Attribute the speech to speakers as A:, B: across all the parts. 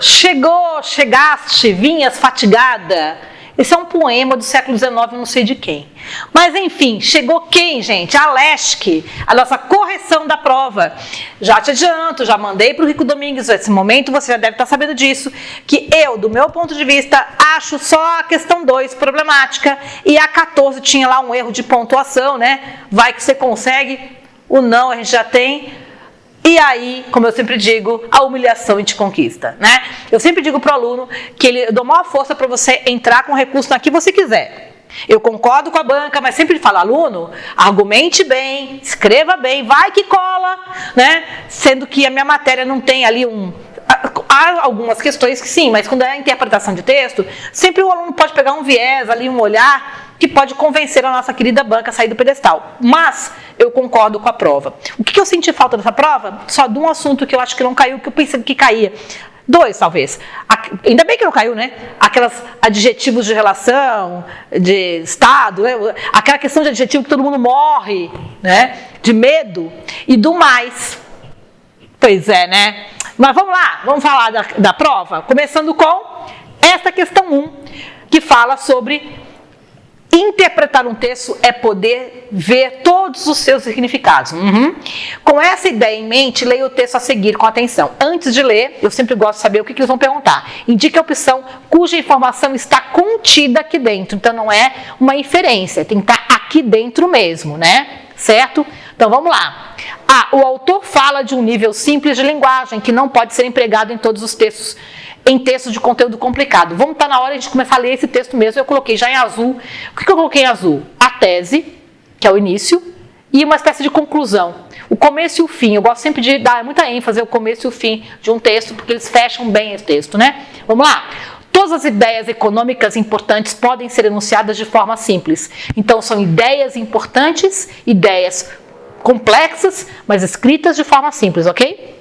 A: chegaste, vinhas fatigada. Esse é um poema do século XIX, não sei de quem. Mas, enfim, chegou quem, gente? A LESC, a nossa correção da prova. Já te adianto, já mandei para o Rico Domingues nesse momento, você já deve estar sabendo disso, que eu, do meu ponto de vista, acho só a questão 2 problemática e a 14 tinha lá um erro de pontuação, né? Vai que você consegue, o não a gente já tem. E aí, como eu sempre digo, a humilhação a gente conquista, né? Eu sempre digo para o aluno que eu dou maior força para você entrar com recurso na que você quiser. Eu concordo com a banca, mas sempre falo, aluno, argumente bem, escreva bem, vai que cola, né? Sendo que a minha matéria não tem ali Há algumas questões que sim, mas quando é a interpretação de texto, sempre o aluno pode pegar um viés ali, um olhar, que pode convencer a nossa querida banca a sair do pedestal. Mas eu concordo com a prova. O que eu senti falta dessa prova? Só de um assunto que eu acho que não caiu, que eu pensei que caía. 2, talvez. Ainda bem que não caiu, né? Aquelas adjetivos de relação, de estado, né? Aquela questão de adjetivo que todo mundo morre, né? De medo. E do mais. Pois é, né? Mas vamos lá, vamos falar da prova, começando com esta questão 1, que fala sobre interpretar um texto é poder ver todos os seus significados. Com essa ideia em mente, leia o texto a seguir com atenção. Antes de ler, eu sempre gosto de saber o que eles vão perguntar. Indique a opção cuja informação está contida aqui dentro. Então, não é uma inferência, tem que estar aqui dentro mesmo, né? Certo? Então, vamos lá. O autor fala de um nível simples de linguagem que não pode ser empregado em todos os textos, em textos de conteúdo complicado. Vamos estar na hora de a gente começar a ler esse texto mesmo. Eu coloquei já em azul. O que eu coloquei em azul? A tese, que é o início, e uma espécie de conclusão. O começo e o fim. Eu gosto sempre de dar muita ênfase ao começo e o fim de um texto, porque eles fecham bem esse texto, né? Vamos lá. Todas as ideias econômicas importantes podem ser enunciadas de forma simples. Então, são ideias importantes, ideias complexas, mas escritas de forma simples, ok?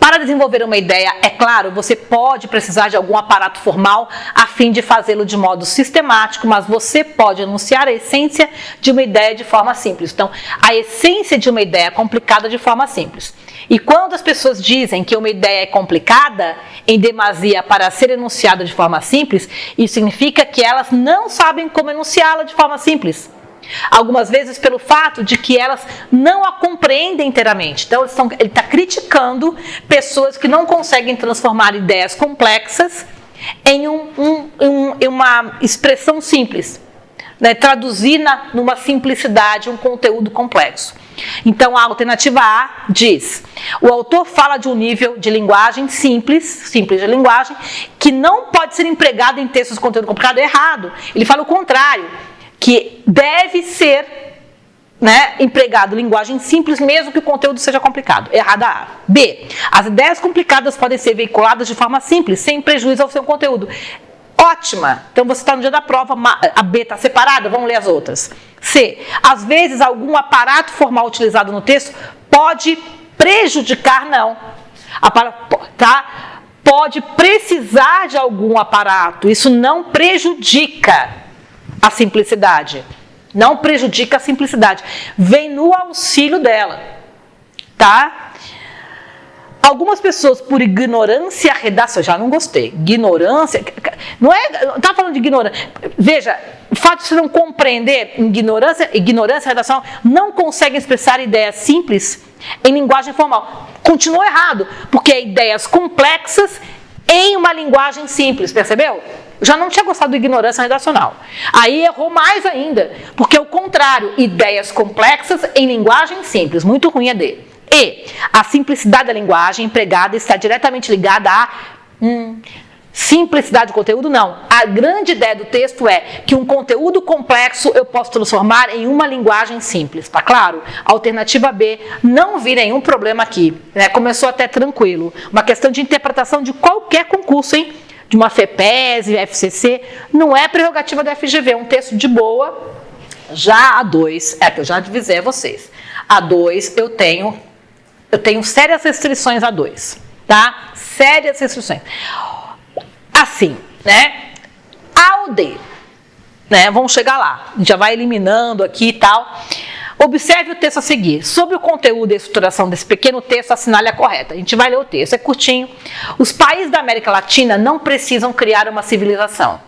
A: Para desenvolver uma ideia, é claro, você pode precisar de algum aparato formal a fim de fazê-lo de modo sistemático, mas você pode enunciar a essência de uma ideia de forma simples. Então, a essência de uma ideia é complicada de forma simples. E quando as pessoas dizem que uma ideia é complicada, em demasia para ser enunciada de forma simples, isso significa que elas não sabem como enunciá-la de forma simples. Algumas vezes pelo fato de que elas não a compreendem inteiramente. Então ele está criticando pessoas que não conseguem transformar ideias complexas em uma expressão simples, né? Traduzir numa simplicidade um conteúdo complexo. Então a alternativa A diz: o autor fala de um nível de linguagem simples de linguagem, que não pode ser empregado em textos de conteúdo complicado. É errado. Ele fala o contrário, que deve ser, né, empregado linguagem simples, mesmo que o conteúdo seja complicado. Errada A. B. As ideias complicadas podem ser veiculadas de forma simples, sem prejuízo ao seu conteúdo. Ótima! Então você está no dia da prova, a B está separada, vamos ler as outras. C. Às vezes algum aparato formal utilizado no texto pode prejudicar, não. Pode precisar de algum aparato, isso não prejudica a simplicidade. Não prejudica a simplicidade. Vem no auxílio dela. Tá? Algumas pessoas, por ignorância redacional, já não gostei. Ignorância. Não está falando de ignorância. Veja, o fato de você não compreender ignorância redacional, não conseguem expressar ideias simples em linguagem formal. Continua errado, porque é ideias complexas em uma linguagem simples, percebeu? Já não tinha gostado do ignorância redacional. Aí errou mais ainda, porque é o contrário, ideias complexas em linguagem simples. Muito ruim é D. E. A simplicidade da linguagem empregada está diretamente ligada à simplicidade do conteúdo? Não. A grande ideia do texto é que um conteúdo complexo eu posso transformar em uma linguagem simples. Tá claro? Alternativa B, não vi nenhum problema aqui. Né? Começou até tranquilo. Uma questão de interpretação de qualquer concurso, hein? De uma FEPES, FCC, não é prerrogativa da FGV, é um texto de boa. Já a 2, que eu já avisei a vocês. A 2, eu tenho sérias restrições a 2, tá? Sérias restrições. Assim, né? Ao D, né? Vamos chegar lá. A gente já vai eliminando aqui e tal. Observe o texto a seguir. Sobre o conteúdo e estruturação desse pequeno texto, assinale a correta. A gente vai ler o texto, é curtinho. Os países da América Latina não precisam criar uma civilização.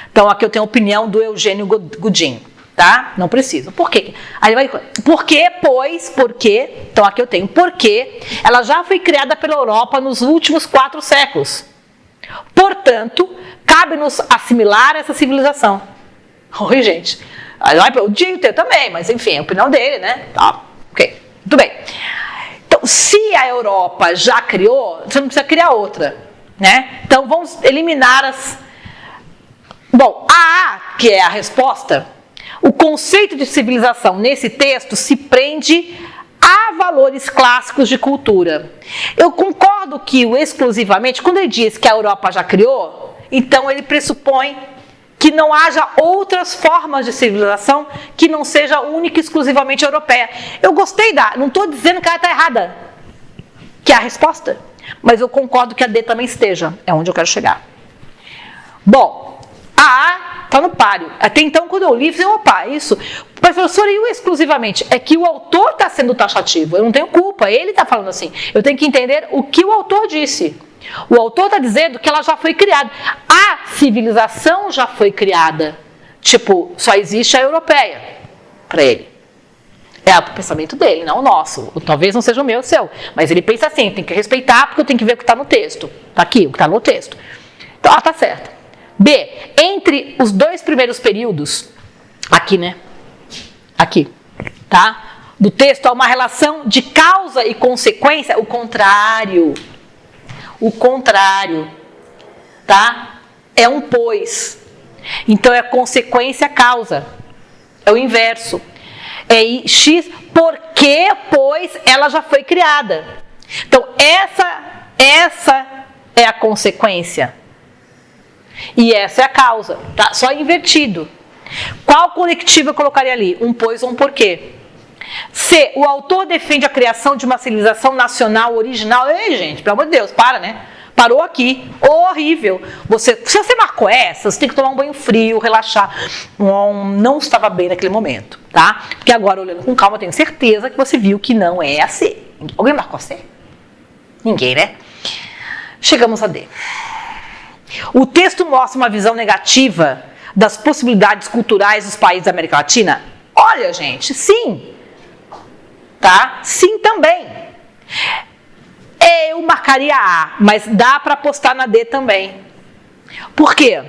A: Então, aqui eu tenho a opinião do Eugênio Goodin, tá? Não precisam. Por quê? Aí vai, porque, então aqui eu tenho, porque ela já foi criada pela Europa nos últimos 4 séculos. Portanto, cabe-nos assimilar essa civilização. Oi, gente. O Dinho tem também, mas enfim, é a opinião dele, né? Tá, ok, muito bem. Então, se a Europa já criou, você não precisa criar outra, né? Então, vamos eliminar as... Bom, a A, que é a resposta, o conceito de civilização nesse texto se prende a valores clássicos de cultura. Eu concordo que o exclusivamente, quando ele diz que a Europa já criou, então ele pressupõe que não haja outras formas de civilização que não seja única e exclusivamente europeia. Eu gostei não estou dizendo que ela está errada, que é a resposta, mas eu concordo que a D também esteja, é onde eu quero chegar. Bom, a A está no páreo. Até então, quando eu li, eu falei, opa, isso. Mas, professora, e o exclusivamente? É que o autor está sendo taxativo, eu não tenho culpa, ele está falando assim. Eu tenho que entender o que o autor disse. O autor está dizendo que ela já foi criada. A civilização já foi criada. Tipo, só existe a europeia para ele. É o pensamento dele, não o nosso. Talvez não seja o meu, o seu. Mas ele pensa assim, tem que respeitar porque eu tenho que ver o que está no texto. Está aqui, o que está no texto. Então, está certo. B, entre os 2 primeiros períodos, aqui, né? Aqui, tá? Do texto há uma relação de causa e consequência, o contrário. O contrário, tá? É um pois. Então é consequência causa. É o inverso. É X porque, pois, ela já foi criada. Então essa é a consequência. E essa é a causa, tá? Só invertido. Qual conectivo eu colocaria ali? Um pois ou um porquê. C. O autor defende a criação de uma civilização nacional original. Ei, gente, pelo amor de Deus, para, né? Parou aqui. Horrível. Se você marcou essa, você tem que tomar um banho frio, relaxar. Não estava bem naquele momento, tá? Porque agora, olhando com calma, eu tenho certeza que você viu que não é a C. Alguém marcou a C? Ninguém, né? Chegamos a D. O texto mostra uma visão negativa das possibilidades culturais dos países da América Latina? Olha, gente, sim. Tá? Sim também. Eu marcaria A, mas dá para apostar na D também. Por quê?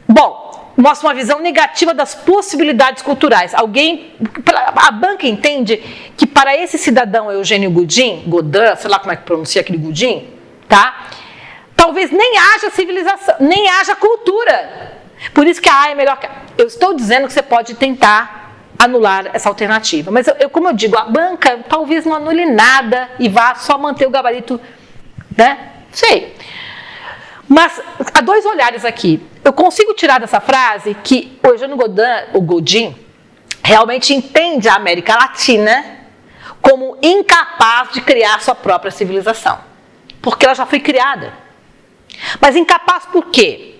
A: Bom, mostra uma visão negativa das possibilidades culturais. A banca entende que para esse cidadão Eugênio Godin, sei lá como é que pronuncia aquele Godin, tá? Talvez nem haja civilização, nem haja cultura. Por isso que a A é melhor que a... Eu estou dizendo que você pode tentar anular essa alternativa. Mas, como eu digo, a banca talvez não anule nada e vá só manter o gabarito, né? Sei. Mas, há 2 olhares aqui. Eu consigo tirar dessa frase que o Eugênio Godin realmente entende a América Latina como incapaz de criar sua própria civilização. Porque ela já foi criada. Mas incapaz por quê?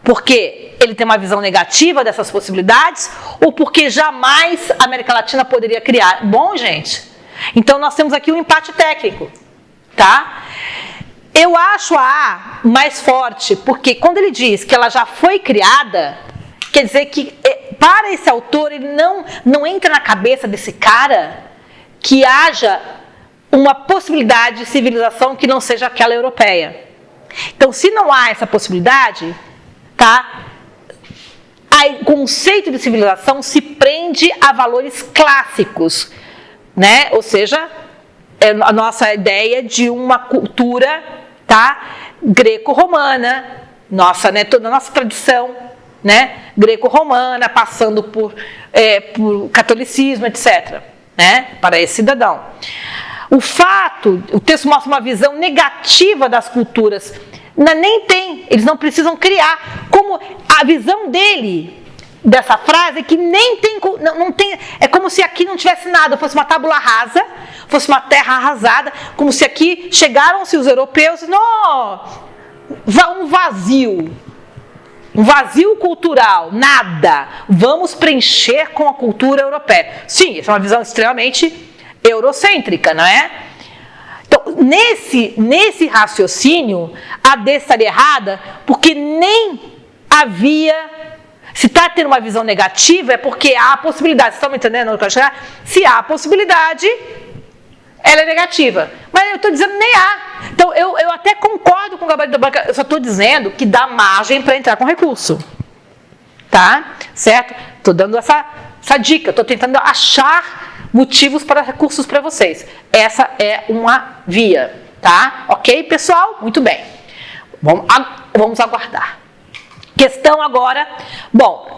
A: Porque ele tem uma visão negativa dessas possibilidades ou porque jamais a América Latina poderia criar? Bom, gente, então nós temos aqui um empate técnico, tá? Eu acho a A mais forte porque quando ele diz que ela já foi criada, quer dizer que para esse autor ele não entra na cabeça desse cara que haja uma possibilidade de civilização que não seja aquela europeia. Então, se não há essa possibilidade, tá? O conceito de civilização se prende a valores clássicos, né? Ou seja, a nossa ideia de uma cultura, tá? Greco-romana, toda a nossa tradição, né? Greco-romana, passando por catolicismo, etc., né? Para esse cidadão. O texto mostra uma visão negativa das culturas. Eles não precisam criar. Como a visão dele, dessa frase, é que nem tem, não tem, é como se aqui não tivesse nada, fosse uma tábula rasa, fosse uma terra arrasada, como se aqui chegaram-se os europeus, um vazio. Um vazio cultural, nada. Vamos preencher com a cultura europeia. Sim, essa é uma visão extremamente eurocêntrica, não é? Então, nesse raciocínio, a D estaria errada, porque nem havia... Se está tendo uma visão negativa, é porque há a possibilidade. Vocês estão me entendendo onde eu quero chegar? Se há a possibilidade, ela é negativa. Mas eu estou dizendo nem há. Então, eu até concordo com o gabarito da banca, eu só estou dizendo que dá margem para entrar com recurso. Tá? Certo? Estou dando essa dica, estou tentando achar motivos para recursos para vocês. Essa é uma via. Tá? Ok, pessoal? Muito bem. Vamos aguardar. Questão agora, bom,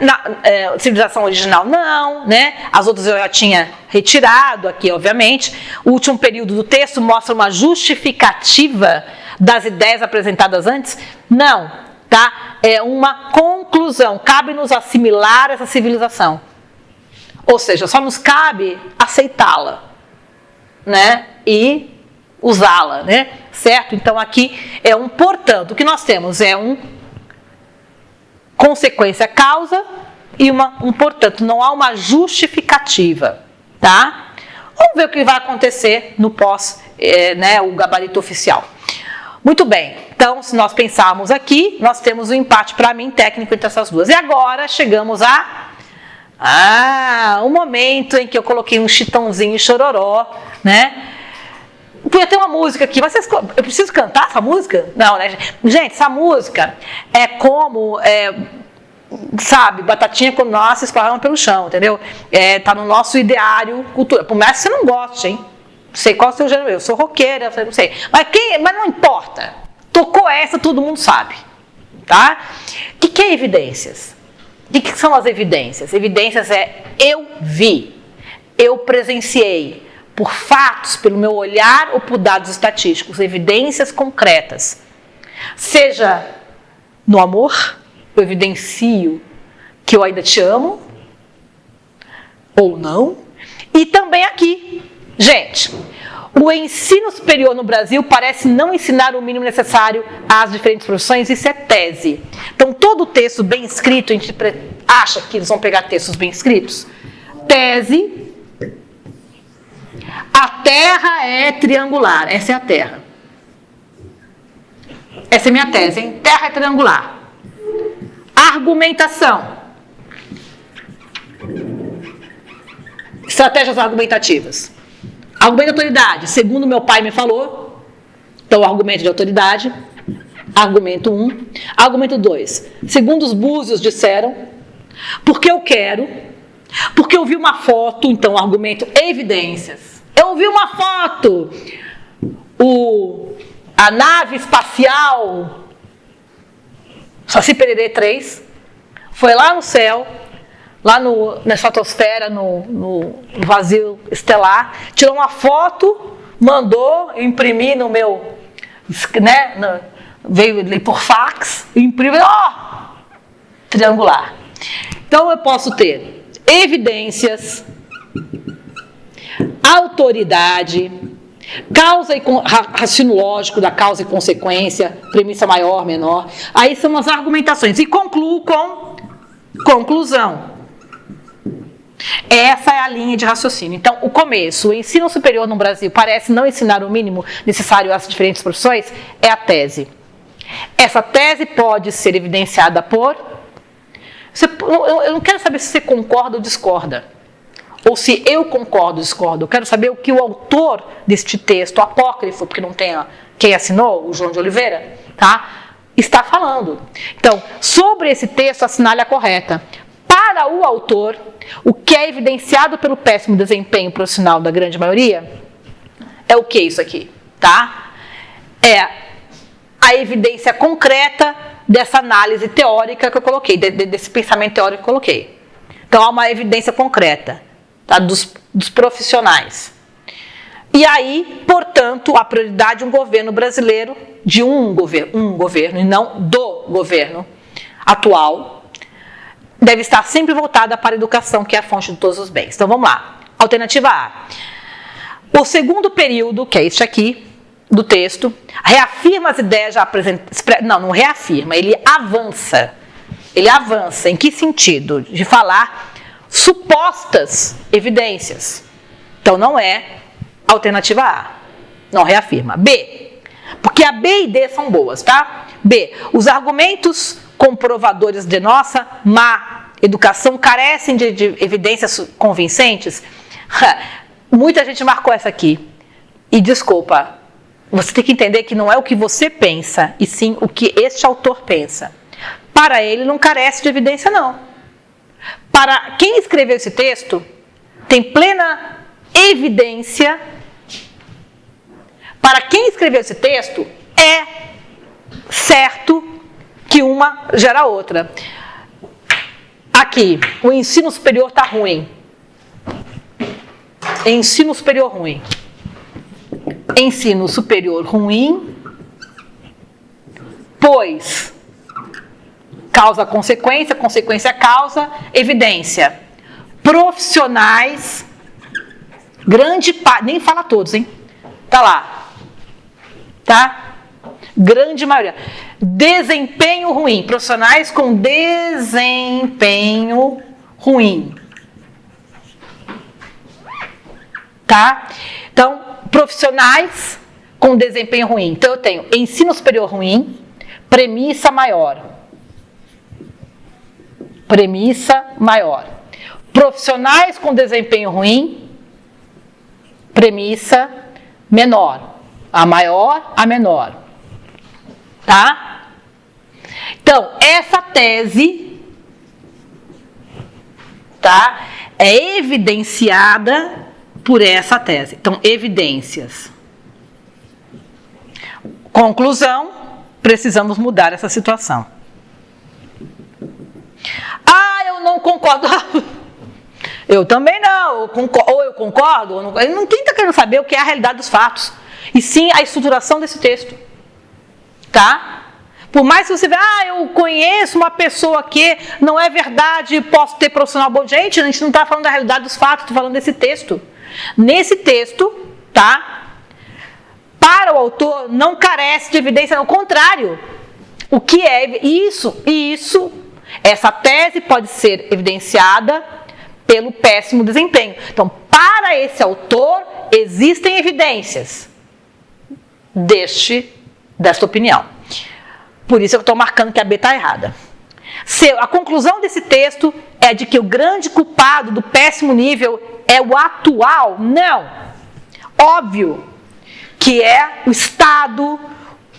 A: civilização original não, né? As outras eu já tinha retirado aqui, obviamente. O último período do texto mostra uma justificativa das ideias apresentadas antes? Não, tá? É uma conclusão, cabe-nos assimilar essa civilização. Ou seja, só nos cabe aceitá-la, né? E usá-la, né? Certo? Então aqui é um portanto, o que nós temos é um consequência, causa e portanto, não há uma justificativa, tá? Vamos ver o que vai acontecer no o gabarito oficial. Muito bem, então, se nós pensarmos aqui, nós temos um empate, para mim, técnico entre essas duas. E agora, chegamos o momento em que eu coloquei um Chitãozinho e Chororó, né? Podia ter uma música aqui, mas eu preciso cantar essa música? Não, né? Gente, essa música é como, sabe, batatinha quando nasce esparrama pelo chão, entendeu? Tá no nosso ideário cultural. Por mais que você não goste, hein? Não sei qual é o seu gênero, eu sou roqueira, não sei. Mas não importa. Tocou essa, todo mundo sabe. Tá? O que é evidências? O que são as evidências? Evidências eu vi, eu presenciei, por fatos, pelo meu olhar ou por dados estatísticos, evidências concretas. Seja no amor, eu evidencio que eu ainda te amo, ou não. E também aqui, gente, o ensino superior no Brasil parece não ensinar o mínimo necessário às diferentes profissões, isso é tese. Então, todo texto bem escrito, a gente acha que eles vão pegar textos bem escritos. Tese. A Terra é triangular. Essa é a Terra. Essa é minha tese, hein? Terra é triangular. Argumentação. Estratégias argumentativas. Argumento de autoridade. Segundo meu pai me falou. Então, argumento de autoridade. Argumento 1. Argumento 2. Segundo os búzios disseram. Porque eu quero. Porque eu vi uma foto. Então, argumento evidências. Eu vi uma foto, a nave espacial Saci Pererê 3 foi lá no céu, lá na estratosfera, no vazio estelar, tirou uma foto, mandou, eu imprimi no meu, né, veio ali por fax, eu imprimi, triangular. Então eu posso ter evidências, autoridade, causa e raciocínio lógico da causa e consequência, premissa maior, menor. Aí são as argumentações. E concluo com conclusão. Essa é a linha de raciocínio. Então, o começo, o ensino superior no Brasil parece não ensinar o mínimo necessário às diferentes profissões, é a tese. Essa tese pode ser evidenciada por... Eu não quero saber se você concorda ou discorda. Ou se eu concordo ou discordo. Eu quero saber o que o autor deste texto, apócrifo, porque não tem quem assinou, o João de Oliveira, tá? Está falando. Então, sobre esse texto, assinale a correta. Para o autor, o que é evidenciado pelo péssimo desempenho profissional da grande maioria é o que isso aqui, tá? É a evidência concreta dessa análise teórica que eu coloquei, desse pensamento teórico que eu coloquei. Então, há uma evidência concreta, tá? dos profissionais. E aí, portanto, a prioridade de um governo brasileiro, de um governo, e não do governo atual, deve estar sempre voltada para a educação, que é a fonte de todos os bens. Então, vamos lá. Alternativa A. O segundo período, que é este aqui, do texto, reafirma as ideias já apresentadas... Não reafirma, ele avança. ele avança. Em que sentido? De falar supostas evidências. Então, não é alternativa A. Não reafirma. B. Porque a B e D são boas, tá? B. Os argumentos comprovadores de nossa má educação carecem de evidências convincentes. Muita gente marcou essa aqui. E desculpa, você tem que entender que não é o que você pensa, e sim o que este autor pensa. Para ele não carece de evidência, não. Para quem escreveu esse texto, tem plena evidência. Para quem escreveu esse texto, é certo que uma gera outra. Aqui, o ensino superior está ruim. Ensino superior ruim. Ensino superior ruim, pois causa consequência, consequência causa, evidência. Profissionais, grande parte, nem fala todos, hein? Tá lá. Tá? Grande maioria. Desempenho ruim. Profissionais com desempenho ruim. Tá? Então, profissionais com desempenho ruim. Então, eu tenho ensino superior ruim, premissa maior. Premissa maior. Profissionais com desempenho ruim, premissa menor. A maior, a menor. Tá? Então, essa tese, tá, é evidenciada por essa tese. Então, evidências. Conclusão, precisamos mudar essa situação. Ah, eu não concordo. Eu também não. Ou eu concordo, ou não. Ninguém está querendo saber o que é a realidade dos fatos. E sim a estruturação desse texto. Tá? Por mais que você veja, eu conheço uma pessoa que não é verdade, posso ter profissional bom. Gente, a gente não está falando da realidade dos fatos, estou falando desse texto. Nesse texto, tá? Para o autor, não carece de evidência, ao contrário. O que é isso? Essa tese pode ser evidenciada pelo péssimo desempenho. Então, para esse autor, existem evidências desta opinião. Por isso eu estou marcando que a B está errada. A conclusão desse texto é de que o grande culpado do péssimo nível é o atual? Não. Óbvio que é o Estado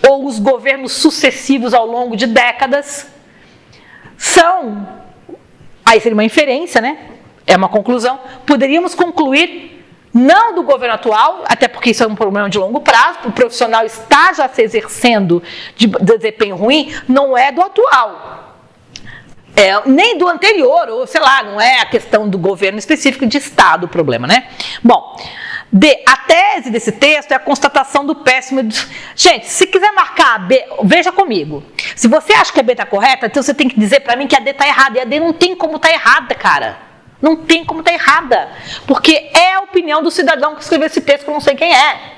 A: ou os governos sucessivos ao longo de décadas. Aí seria uma inferência, né? É uma conclusão. Poderíamos concluir não do governo atual, até porque isso é um problema de longo prazo, o profissional está já se exercendo de desempenho ruim, não é do atual. Nem do anterior, ou sei lá, não é a questão do governo específico, de Estado o problema, né? Bom, a tese desse texto é a constatação do péssimo... Gente, se quiser marcar a B, veja comigo. Se você acha que a B está correta, então você tem que dizer para mim que a D está errada. E a D não tem como estar errada, cara. Não tem como estar errada. Porque é a opinião do cidadão que escreveu esse texto, que eu não sei quem é.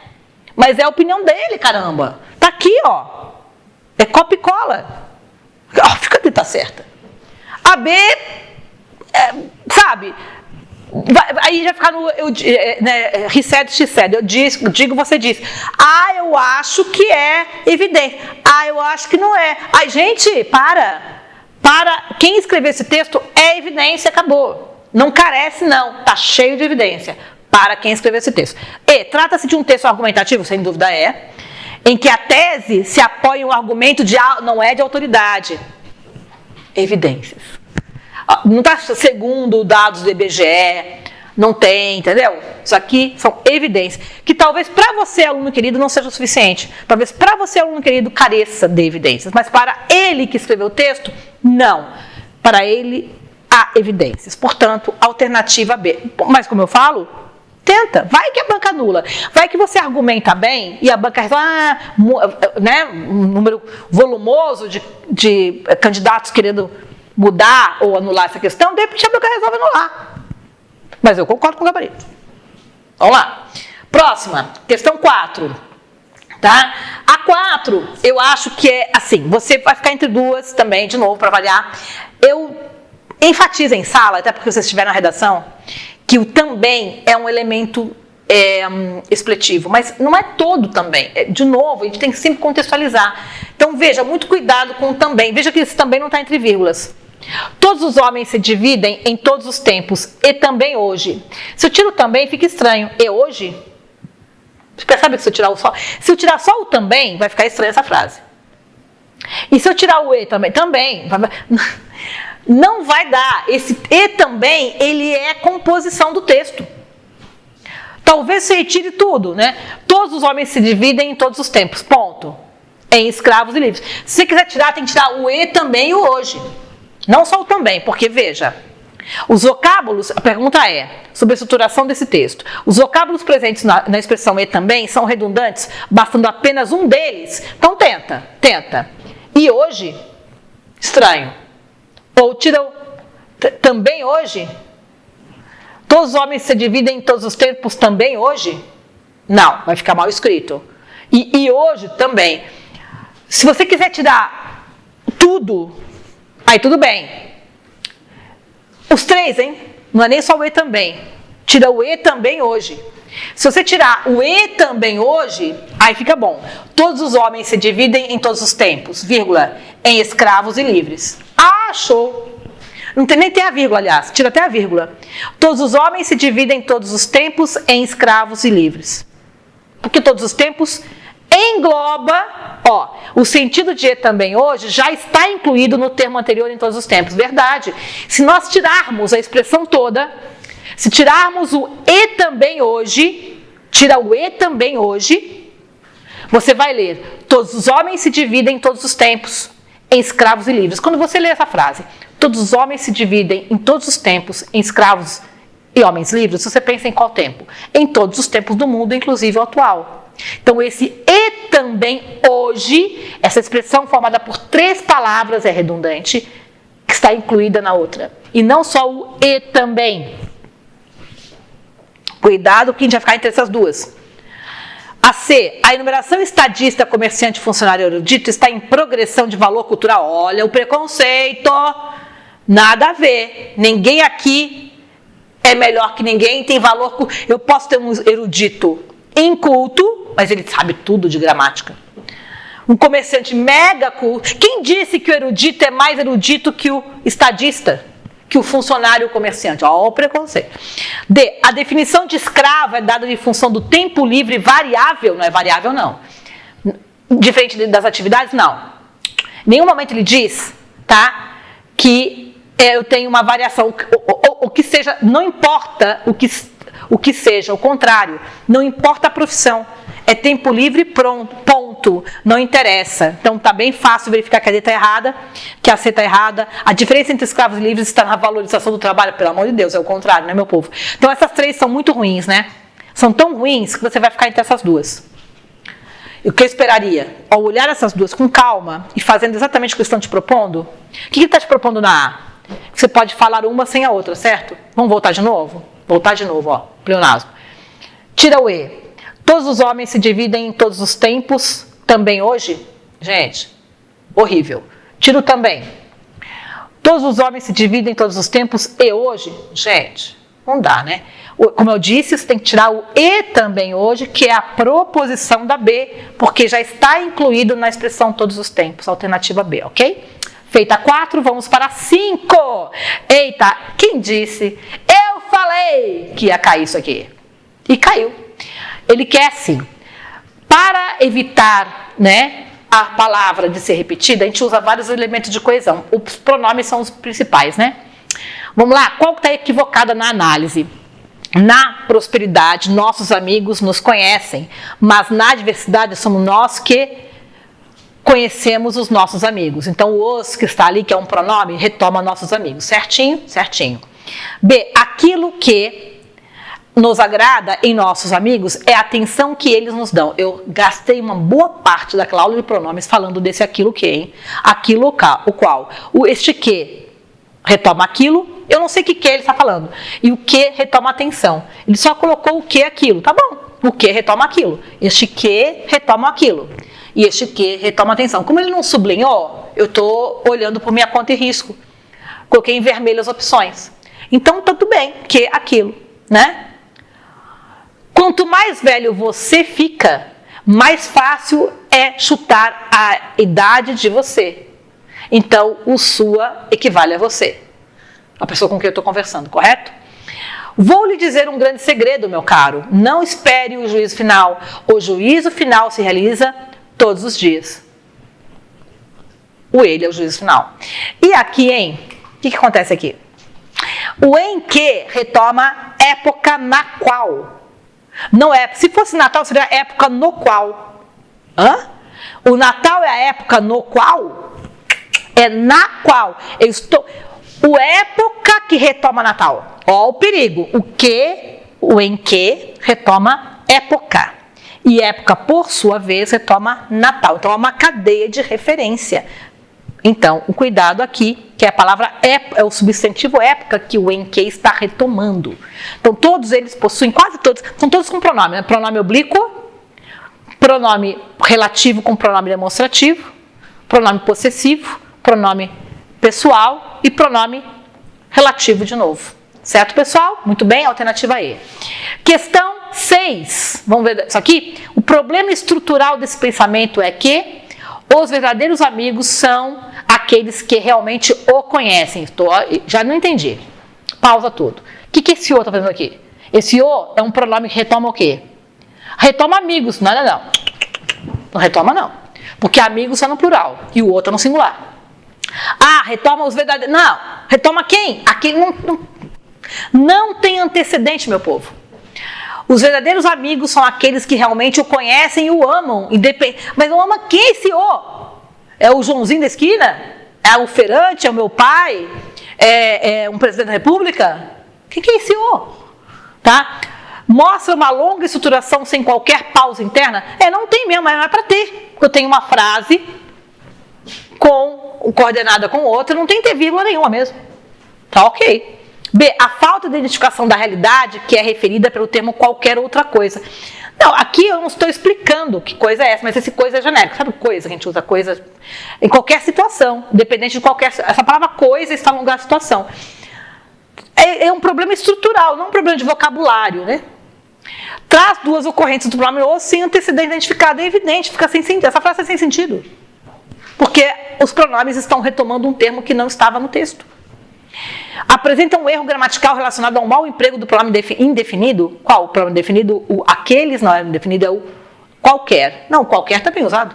A: Mas é a opinião dele, caramba. Tá aqui, ó. É copia e cola. Fica que tá certa. A B, sabe... Aí já ficar no he said, she said. Eu digo, você diz. Eu acho que é evidente. Eu acho que não é. Gente, para quem escreveu esse texto, é evidência, acabou. Não carece, não. Está cheio de evidência. Para quem escreveu esse texto. Trata-se de um texto argumentativo, sem dúvida em que a tese se apoia em um argumento não é de autoridade. Evidências. Não está segundo dados do IBGE, não tem, entendeu? Isso aqui são evidências, que talvez para você, aluno querido, não seja o suficiente. Talvez para você, aluno querido, careça de evidências. Mas para ele que escreveu o texto, não. Para ele, há evidências. Portanto, alternativa B. Mas como eu falo, tenta. Vai que a banca anula. Vai que você argumenta bem e a banca resolve, um número volumoso de candidatos querendo mudar ou anular essa questão, de repente a banca resolve anular. Mas eu concordo com o gabarito. Vamos lá. Próxima, questão 4. Tá? A 4, eu acho que é assim, você vai ficar entre duas também, de novo, para variar. Eu enfatizo em sala, até porque vocês estiveram na redação, que o também é um elemento expletivo, mas não é todo também. De novo, a gente tem que sempre contextualizar. Então, veja, muito cuidado com o também. Veja que esse também não está entre vírgulas. Todos os homens se dividem em todos os tempos, e também hoje. Se eu tiro também, fica estranho. E hoje? Você percebe que se eu tirar só o também, vai ficar estranha essa frase. E se eu tirar o e também, não vai dar. Esse e também, ele é composição do texto. Talvez você retire tudo, né? Todos os homens se dividem em todos os tempos, ponto. Em escravos e livres. Se você quiser tirar, tem que tirar o e também e o hoje. Não só o também, porque veja, os vocábulos, a pergunta é, sobre a estruturação desse texto, os vocábulos presentes na expressão e também são redundantes, bastando apenas um deles? Então tenta. E hoje? Estranho. Ou tira o também hoje? Todos os homens se dividem em todos os tempos também hoje? Não, vai ficar mal escrito. E hoje também. Se você quiser tirar tudo, aí tudo bem. Os três, hein? Não é nem só o e também. Tira o e também hoje. Se você tirar o e também hoje, aí fica bom. Todos os homens se dividem em todos os tempos, vírgula, em escravos e livres. Ah, show! Não tem, nem tem a vírgula, aliás, tira até a vírgula. Todos os homens se dividem em todos os tempos em escravos e livres. Porque todos os tempos engloba, o sentido de e também hoje já está incluído no termo anterior em todos os tempos. Verdade. Se nós tirarmos a expressão toda, se tirarmos o e também hoje, tira o e também hoje, você vai ler, todos os homens se dividem em todos os tempos em escravos e livres. Quando você lê essa frase, todos os homens se dividem em todos os tempos em escravos e homens livres, você pensa em qual tempo? Em todos os tempos do mundo, inclusive o atual. Então esse e também hoje, essa expressão formada por 3 palavras é redundante, que está incluída na outra. E não só o e também. Cuidado que a gente vai ficar entre essas duas. A C, a enumeração estadista, comerciante, funcionário erudito está em progressão de valor cultural. Olha o preconceito, nada a ver. Ninguém aqui é melhor que ninguém, tem valor. Eu posso ter um erudito inculto, mas ele sabe tudo de gramática. Um comerciante mega culto. Quem disse que o erudito é mais erudito que o estadista? Que o funcionário comerciante? Olha o preconceito. D, a definição de escravo é dada de função do tempo livre variável. Não é variável, não. Diferente das atividades, não. Em nenhum momento ele diz, tá, que eu tenho uma variação. O que seja, não importa o que seja, o contrário. Não importa a profissão. É tempo livre, pronto, ponto, não interessa. Então tá bem fácil verificar que a D está errada, que a C está errada. A diferença entre escravos e livres está na valorização do trabalho, pelo amor de Deus, é o contrário, né, meu povo? Então essas 3 são muito ruins, né? São tão ruins que você vai ficar entre essas duas. E o que eu esperaria? Ao olhar essas duas com calma e fazendo exatamente o que estão te propondo, o que ele está te propondo na A? Você pode falar uma sem a outra, certo? Vamos voltar de novo? Voltar de novo, pleonasmo. Tira o E. Todos os homens se dividem em todos os tempos, também hoje? Gente, horrível. Tira o também. Todos os homens se dividem em todos os tempos e hoje? Gente, não dá, né? Como eu disse, você tem que tirar o e também hoje, que é a proposição da B, porque já está incluído na expressão todos os tempos, alternativa B, ok? Feita 4, vamos para 5. Eita, quem disse? Eu falei que ia cair isso aqui. E caiu. Ele quer assim, para evitar, né, a palavra de ser repetida, a gente usa vários elementos de coesão. Os pronomes são os principais, né? Vamos lá, qual que está equivocada na análise? Na prosperidade, nossos amigos nos conhecem, mas na adversidade somos nós que conhecemos os nossos amigos. Então, o os que está ali, que é um pronome, retoma nossos amigos. Certinho? Certinho. B, aquilo que nos agrada em nossos amigos é a atenção que eles nos dão. Eu gastei uma boa parte daquela aula de pronomes falando desse aquilo que, hein? Aquilo o qual. Este que retoma aquilo, eu não sei o que ele está falando. E o que retoma atenção. Ele só colocou o que aquilo. Tá bom. O que retoma aquilo. Este que retoma aquilo. E este que retoma atenção. Como ele não sublinhou, eu estou olhando por minha conta e risco. Coloquei em vermelho as opções. Então, tudo bem, que aquilo, né? Quanto mais velho você fica, mais fácil é chutar a idade de você. Então, o sua equivale a você. A pessoa com quem eu estou conversando, correto? Vou lhe dizer um grande segredo, meu caro. Não espere o juízo final. O juízo final se realiza todos os dias. O ele é o juízo final. E aqui, hein? O que acontece aqui? O em que retoma época na qual. Não é. Se fosse Natal, seria época no qual. Hã? O Natal é a época no qual? É na qual. Eu estou. O época que retoma Natal. Ó o perigo. O em que retoma época. E época, por sua vez, retoma Natal. Então, é uma cadeia de referência. Então, o cuidado aqui, que é a palavra é o substantivo época que o em que está retomando. Então, todos eles possuem, quase todos, são todos com pronome, né? Pronome oblíquo, pronome relativo com pronome demonstrativo, pronome possessivo, pronome pessoal e pronome relativo de novo. Certo, pessoal? Muito bem, alternativa E. Questão 6. Vamos ver isso aqui? O problema estrutural desse pensamento é que os verdadeiros amigos são aqueles que realmente o conhecem. Já não entendi. Pausa tudo. O que esse o está fazendo aqui? Esse o é um pronome que retoma o quê? Retoma amigos. Não. Não retoma não. Porque amigos são no plural e o outro é no singular. Ah, retoma os verdadeiros. Não. Retoma quem? Aquele não tem antecedente, meu povo. Os verdadeiros amigos são aqueles que realmente o conhecem e o amam. Mas não ama quem esse o? É o Joãozinho da esquina? É o feirante? É o meu pai? É um presidente da república? O que é esse o? Tá? Mostra uma longa estruturação sem qualquer pausa interna? Não tem mesmo, mas não é para ter. Eu tenho uma frase coordenada com outra, não tem que ter vírgula nenhuma mesmo. Tá ok. B, a falta de identificação da realidade que é referida pelo termo qualquer outra coisa. Não, aqui eu não estou explicando que coisa é essa, mas esse coisa é genérico. Sabe coisa? A gente usa coisa em qualquer situação, independente de qualquer... Essa palavra coisa está no lugar de situação. É um problema estrutural, não um problema de vocabulário, né? Traz duas ocorrentes do pronome ou sem antecedente identificado. É evidente, fica sem sentido. Essa frase é sem sentido. Porque os pronomes estão retomando um termo que não estava no texto. Apresenta um erro gramatical relacionado ao mau emprego do pronome indefinido. Qual o pronome definido? O aqueles não é indefinido, é o qualquer. Não, qualquer está bem usado.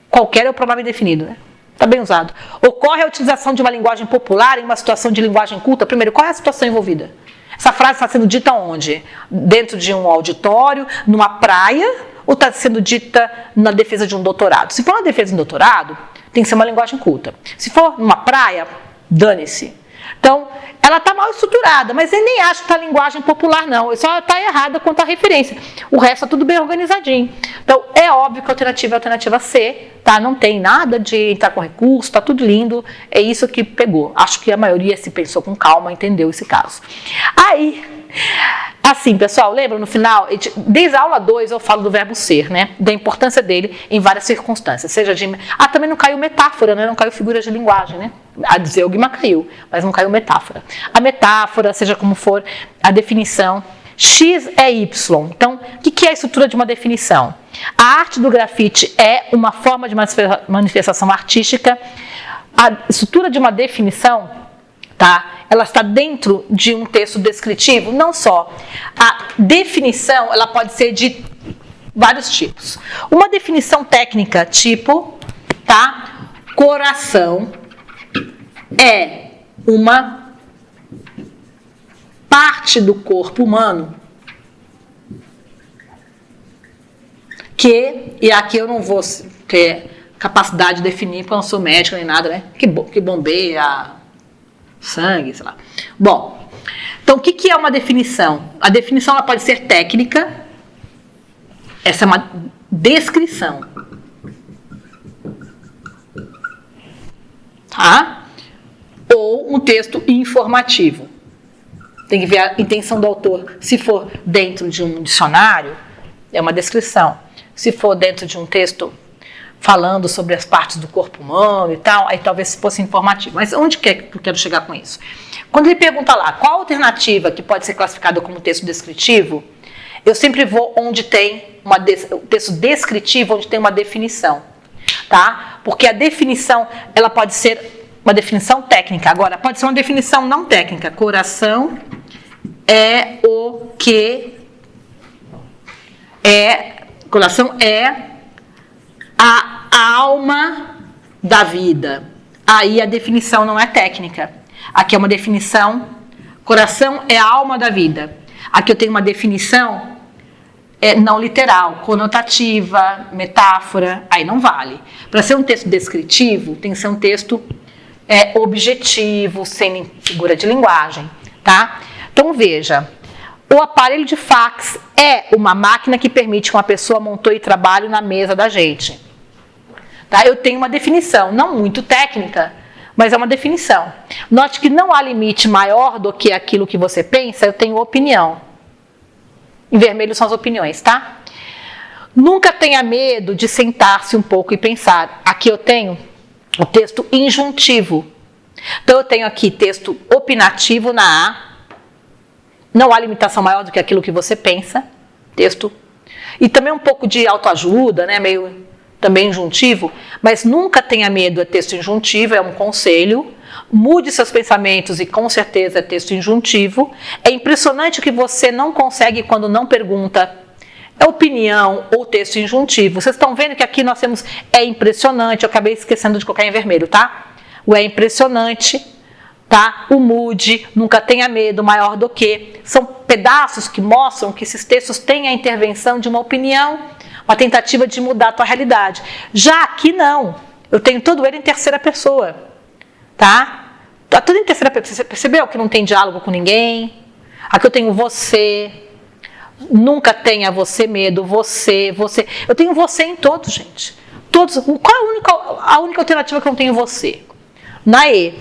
A: Qualquer é o pronome definido, né? Está bem usado. Ocorre a utilização de uma linguagem popular em uma situação de linguagem culta. Primeiro, qual é a situação envolvida? Essa frase está sendo dita onde? Dentro de um auditório, numa praia, ou está sendo dita na defesa de um doutorado? Se for na defesa de um doutorado, tem que ser uma linguagem culta. Se for numa praia, dane-se. Então, ela está mal estruturada, mas eu nem acho que está linguagem popular, não. Só está errada quanto à referência. O resto está tudo bem organizadinho. Então, é óbvio que a alternativa é a alternativa C, tá? Não tem nada de entrar com recurso, está tudo lindo. É isso que pegou. Acho que a maioria se pensou com calma, entendeu esse caso. Aí, assim, pessoal, lembra no final? Desde a aula 2 eu falo do verbo ser, né? Da importância dele em várias circunstâncias. Seja de... também não caiu metáfora, né? Não caiu figuras de linguagem, né? A zeugma caiu, mas não caiu metáfora. A metáfora, seja como for, a definição. X é Y. Então, o que é a estrutura de uma definição? A arte do grafite é uma forma de manifestação artística. A estrutura de uma definição, tá? Ela está dentro de um texto descritivo, não só. A definição, ela pode ser de vários tipos. Uma definição técnica, tipo, tá? Coração é uma parte do corpo humano e aqui eu não vou ter capacidade de definir, porque eu não sou médica nem nada, né? Que bombeia sangue, sei lá. Bom, então o que é uma definição? A definição ela pode ser técnica, essa é uma descrição, tá? Ou um texto informativo. Tem que ver a intenção do autor. Se for dentro de um dicionário, é uma descrição. Se for dentro de um texto falando sobre as partes do corpo humano e tal, aí talvez fosse informativo. Mas onde que eu quero chegar com isso? Quando ele pergunta lá, qual a alternativa que pode ser classificada como texto descritivo, eu sempre vou onde tem o texto descritivo, onde tem uma definição, tá? Porque a definição, ela pode ser uma definição técnica. Agora, pode ser uma definição não técnica. Coração é o que coração é a alma da vida. Aí a definição não é técnica. Aqui é uma definição, coração é a alma da vida. Aqui eu tenho uma definição não literal, conotativa, metáfora, aí não vale. Para ser um texto descritivo, tem que ser um texto objetivo, sem figura de linguagem, tá? Então veja, o aparelho de fax é uma máquina que permite que uma pessoa amontoe trabalho na mesa da gente. Tá? Eu tenho uma definição, não muito técnica, mas é uma definição. Note que não há limite maior do que aquilo que você pensa, eu tenho opinião. Em vermelho são as opiniões, tá? Nunca tenha medo de sentar-se um pouco e pensar. Aqui eu tenho o texto injuntivo. Então eu tenho aqui texto opinativo na A. Não há limitação maior do que aquilo que você pensa. Texto. E também um pouco de autoajuda, né? Meio também injuntivo. Mas nunca tenha medo, é texto injuntivo, é um conselho. Mude seus pensamentos e com certeza é texto injuntivo. É impressionante que você não consegue quando não pergunta. É opinião ou texto injuntivo. Vocês estão vendo que aqui nós temos é impressionante. Eu acabei esquecendo de colocar em vermelho, tá? O é impressionante, tá? O mude, nunca tenha medo, maior do que. São pedaços que mostram que esses textos têm a intervenção de uma opinião, uma tentativa de mudar a tua realidade. Já aqui não. Eu tenho todo ele em terceira pessoa. Tá? Tá tudo em terceira pessoa. Você percebeu que não tem diálogo com ninguém? Aqui eu tenho você. Nunca tenha você medo. Você. Eu tenho você em todos, gente. Todos. Qual é a única alternativa que eu não tenho você? Na E.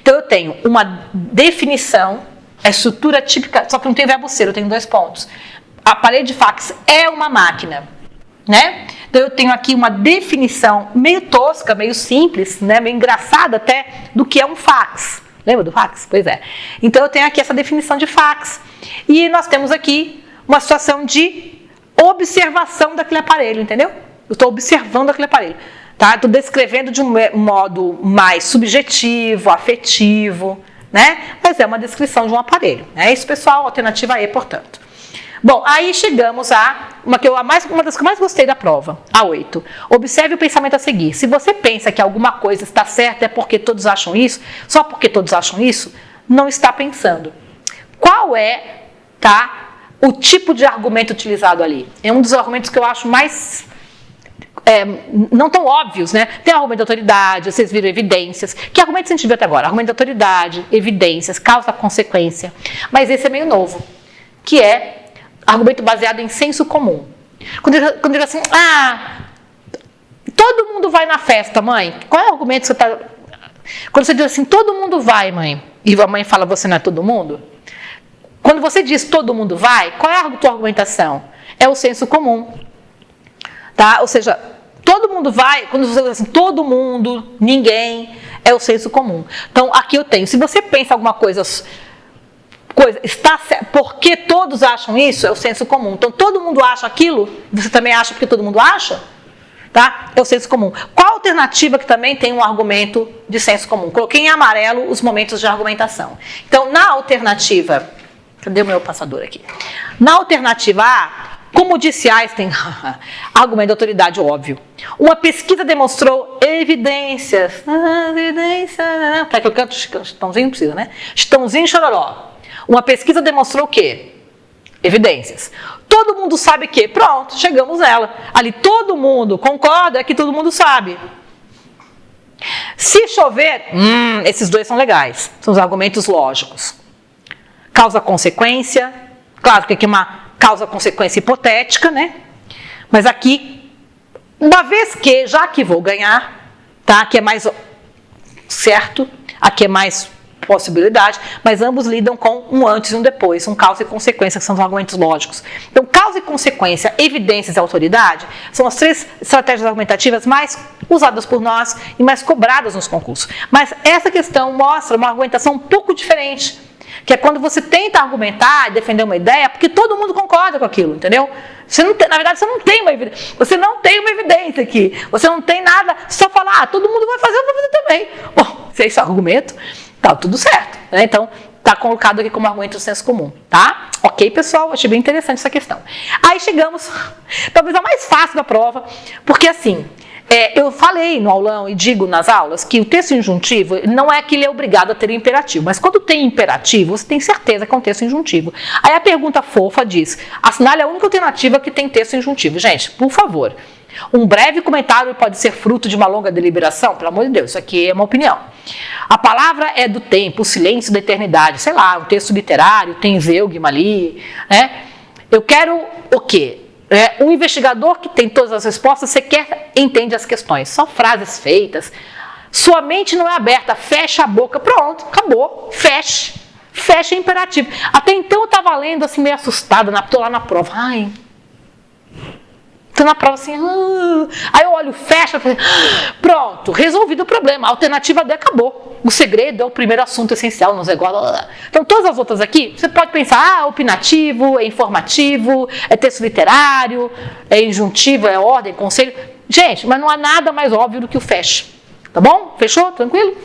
A: Então eu tenho uma definição, a estrutura típica, só que não tem verbo ser, eu tenho 2 pontos. A aparelho de fax é uma máquina, né? Então eu tenho aqui uma definição meio tosca, meio simples, né? Meio engraçada até, do que é um fax. Lembra do fax? Pois é. Então eu tenho aqui essa definição de fax. E nós temos aqui uma situação de observação daquele aparelho, entendeu? Eu estou observando aquele aparelho. Tá? Estou descrevendo de um modo mais subjetivo, afetivo, né? Mas é uma descrição de um aparelho. É isso, pessoal, alternativa E, portanto. Bom, aí chegamos a uma das que eu mais gostei da prova, a 8. Observe o pensamento a seguir. Se você pensa que alguma coisa está certa é porque todos acham isso, só porque todos acham isso, não está pensando. Qual é, tá, o tipo de argumento utilizado ali? É um dos argumentos que eu acho mais não tão óbvios, né? Tem argumento de autoridade, vocês viram evidências. Que argumentos a gente viu até agora? Argumento de autoridade, evidências, causa-consequência. Mas esse é meio novo, que é argumento baseado em senso comum. Quando ele diz assim, todo mundo vai na festa, mãe. Qual é o argumento que você está... Quando você diz assim, todo mundo vai, mãe, e a mãe fala, você não é todo mundo? Quando você diz todo mundo vai, qual é a tua argumentação? É o senso comum. Tá? Ou seja, todo mundo vai, quando você diz assim, todo mundo, ninguém, é o senso comum. Então, aqui eu tenho, se você pensa alguma coisa está certo, porque todos acham isso, é o senso comum. Então, todo mundo acha aquilo, você também acha porque todo mundo acha? Tá? É o senso comum. Qual a alternativa que também tem um argumento de senso comum? Coloquei em amarelo os momentos de argumentação. Então, na alternativa... Cadê o meu passador aqui? Na alternativa A, como disse Einstein, argumento de autoridade óbvio. Uma pesquisa demonstrou evidências. Quer que eu canto Chitãozinho? Não precisa, né? Chitãozinho e Chororó. Uma pesquisa demonstrou o quê? Evidências. Todo mundo sabe que, pronto, chegamos nela. Ali todo mundo concorda, é que todo mundo sabe. Se chover, esses dois são legais. São os argumentos lógicos. Causa-consequência. Claro que aqui é uma causa-consequência hipotética, né? Mas aqui, uma vez que, já que vou ganhar, tá? Aqui é mais certo, aqui é mais possibilidade, mas ambos lidam com um antes e um depois, um causa e consequência, que são os argumentos lógicos. Então, causa e consequência, evidências e autoridade são as 3 estratégias argumentativas mais usadas por nós e mais cobradas nos concursos. Mas essa questão mostra uma argumentação um pouco diferente, que é quando você tenta argumentar e defender uma ideia, porque todo mundo concorda com aquilo, entendeu? Você não tem, na verdade, você não tem uma evidência. Você não tem uma evidência aqui. Você não tem nada, só falar, todo mundo vai fazer, eu vou fazer também. Bom, se é esse argumento, tá tudo certo, né? Então, tá colocado aqui como argumento do senso comum, tá? Ok, pessoal? Achei bem interessante essa questão. Aí chegamos, talvez a mais fácil da prova, porque assim, eu falei no aulão e digo nas aulas que o texto injuntivo não é que ele é obrigado a ter imperativo, mas quando tem imperativo, você tem certeza que é um texto injuntivo. Aí a pergunta fofa diz, assinale a única alternativa que tem texto injuntivo. Gente, por favor, um breve comentário pode ser fruto de uma longa deliberação? Pelo amor de Deus, isso aqui é uma opinião. A palavra é do tempo, o silêncio da eternidade, sei lá, um texto literário, tem Zeugma ali, né? Eu quero o quê? Um investigador que tem todas as respostas, sequer entende as questões. São frases feitas. Sua mente não é aberta, fecha a boca, pronto, acabou, feche. Fecha é imperativo. Até então eu estava lendo assim, meio assustada, estou lá na prova. Ai, estou na prova assim, aí eu olho, fecha, pronto, resolvido o problema. A alternativa D acabou. O segredo é o primeiro assunto essencial nos negócios. Então, todas as outras aqui, você pode pensar, opinativo, é informativo, é texto literário, é injuntivo, é ordem, conselho. Gente, mas não há nada mais óbvio do que o fecha. Tá bom? Fechou? Tranquilo?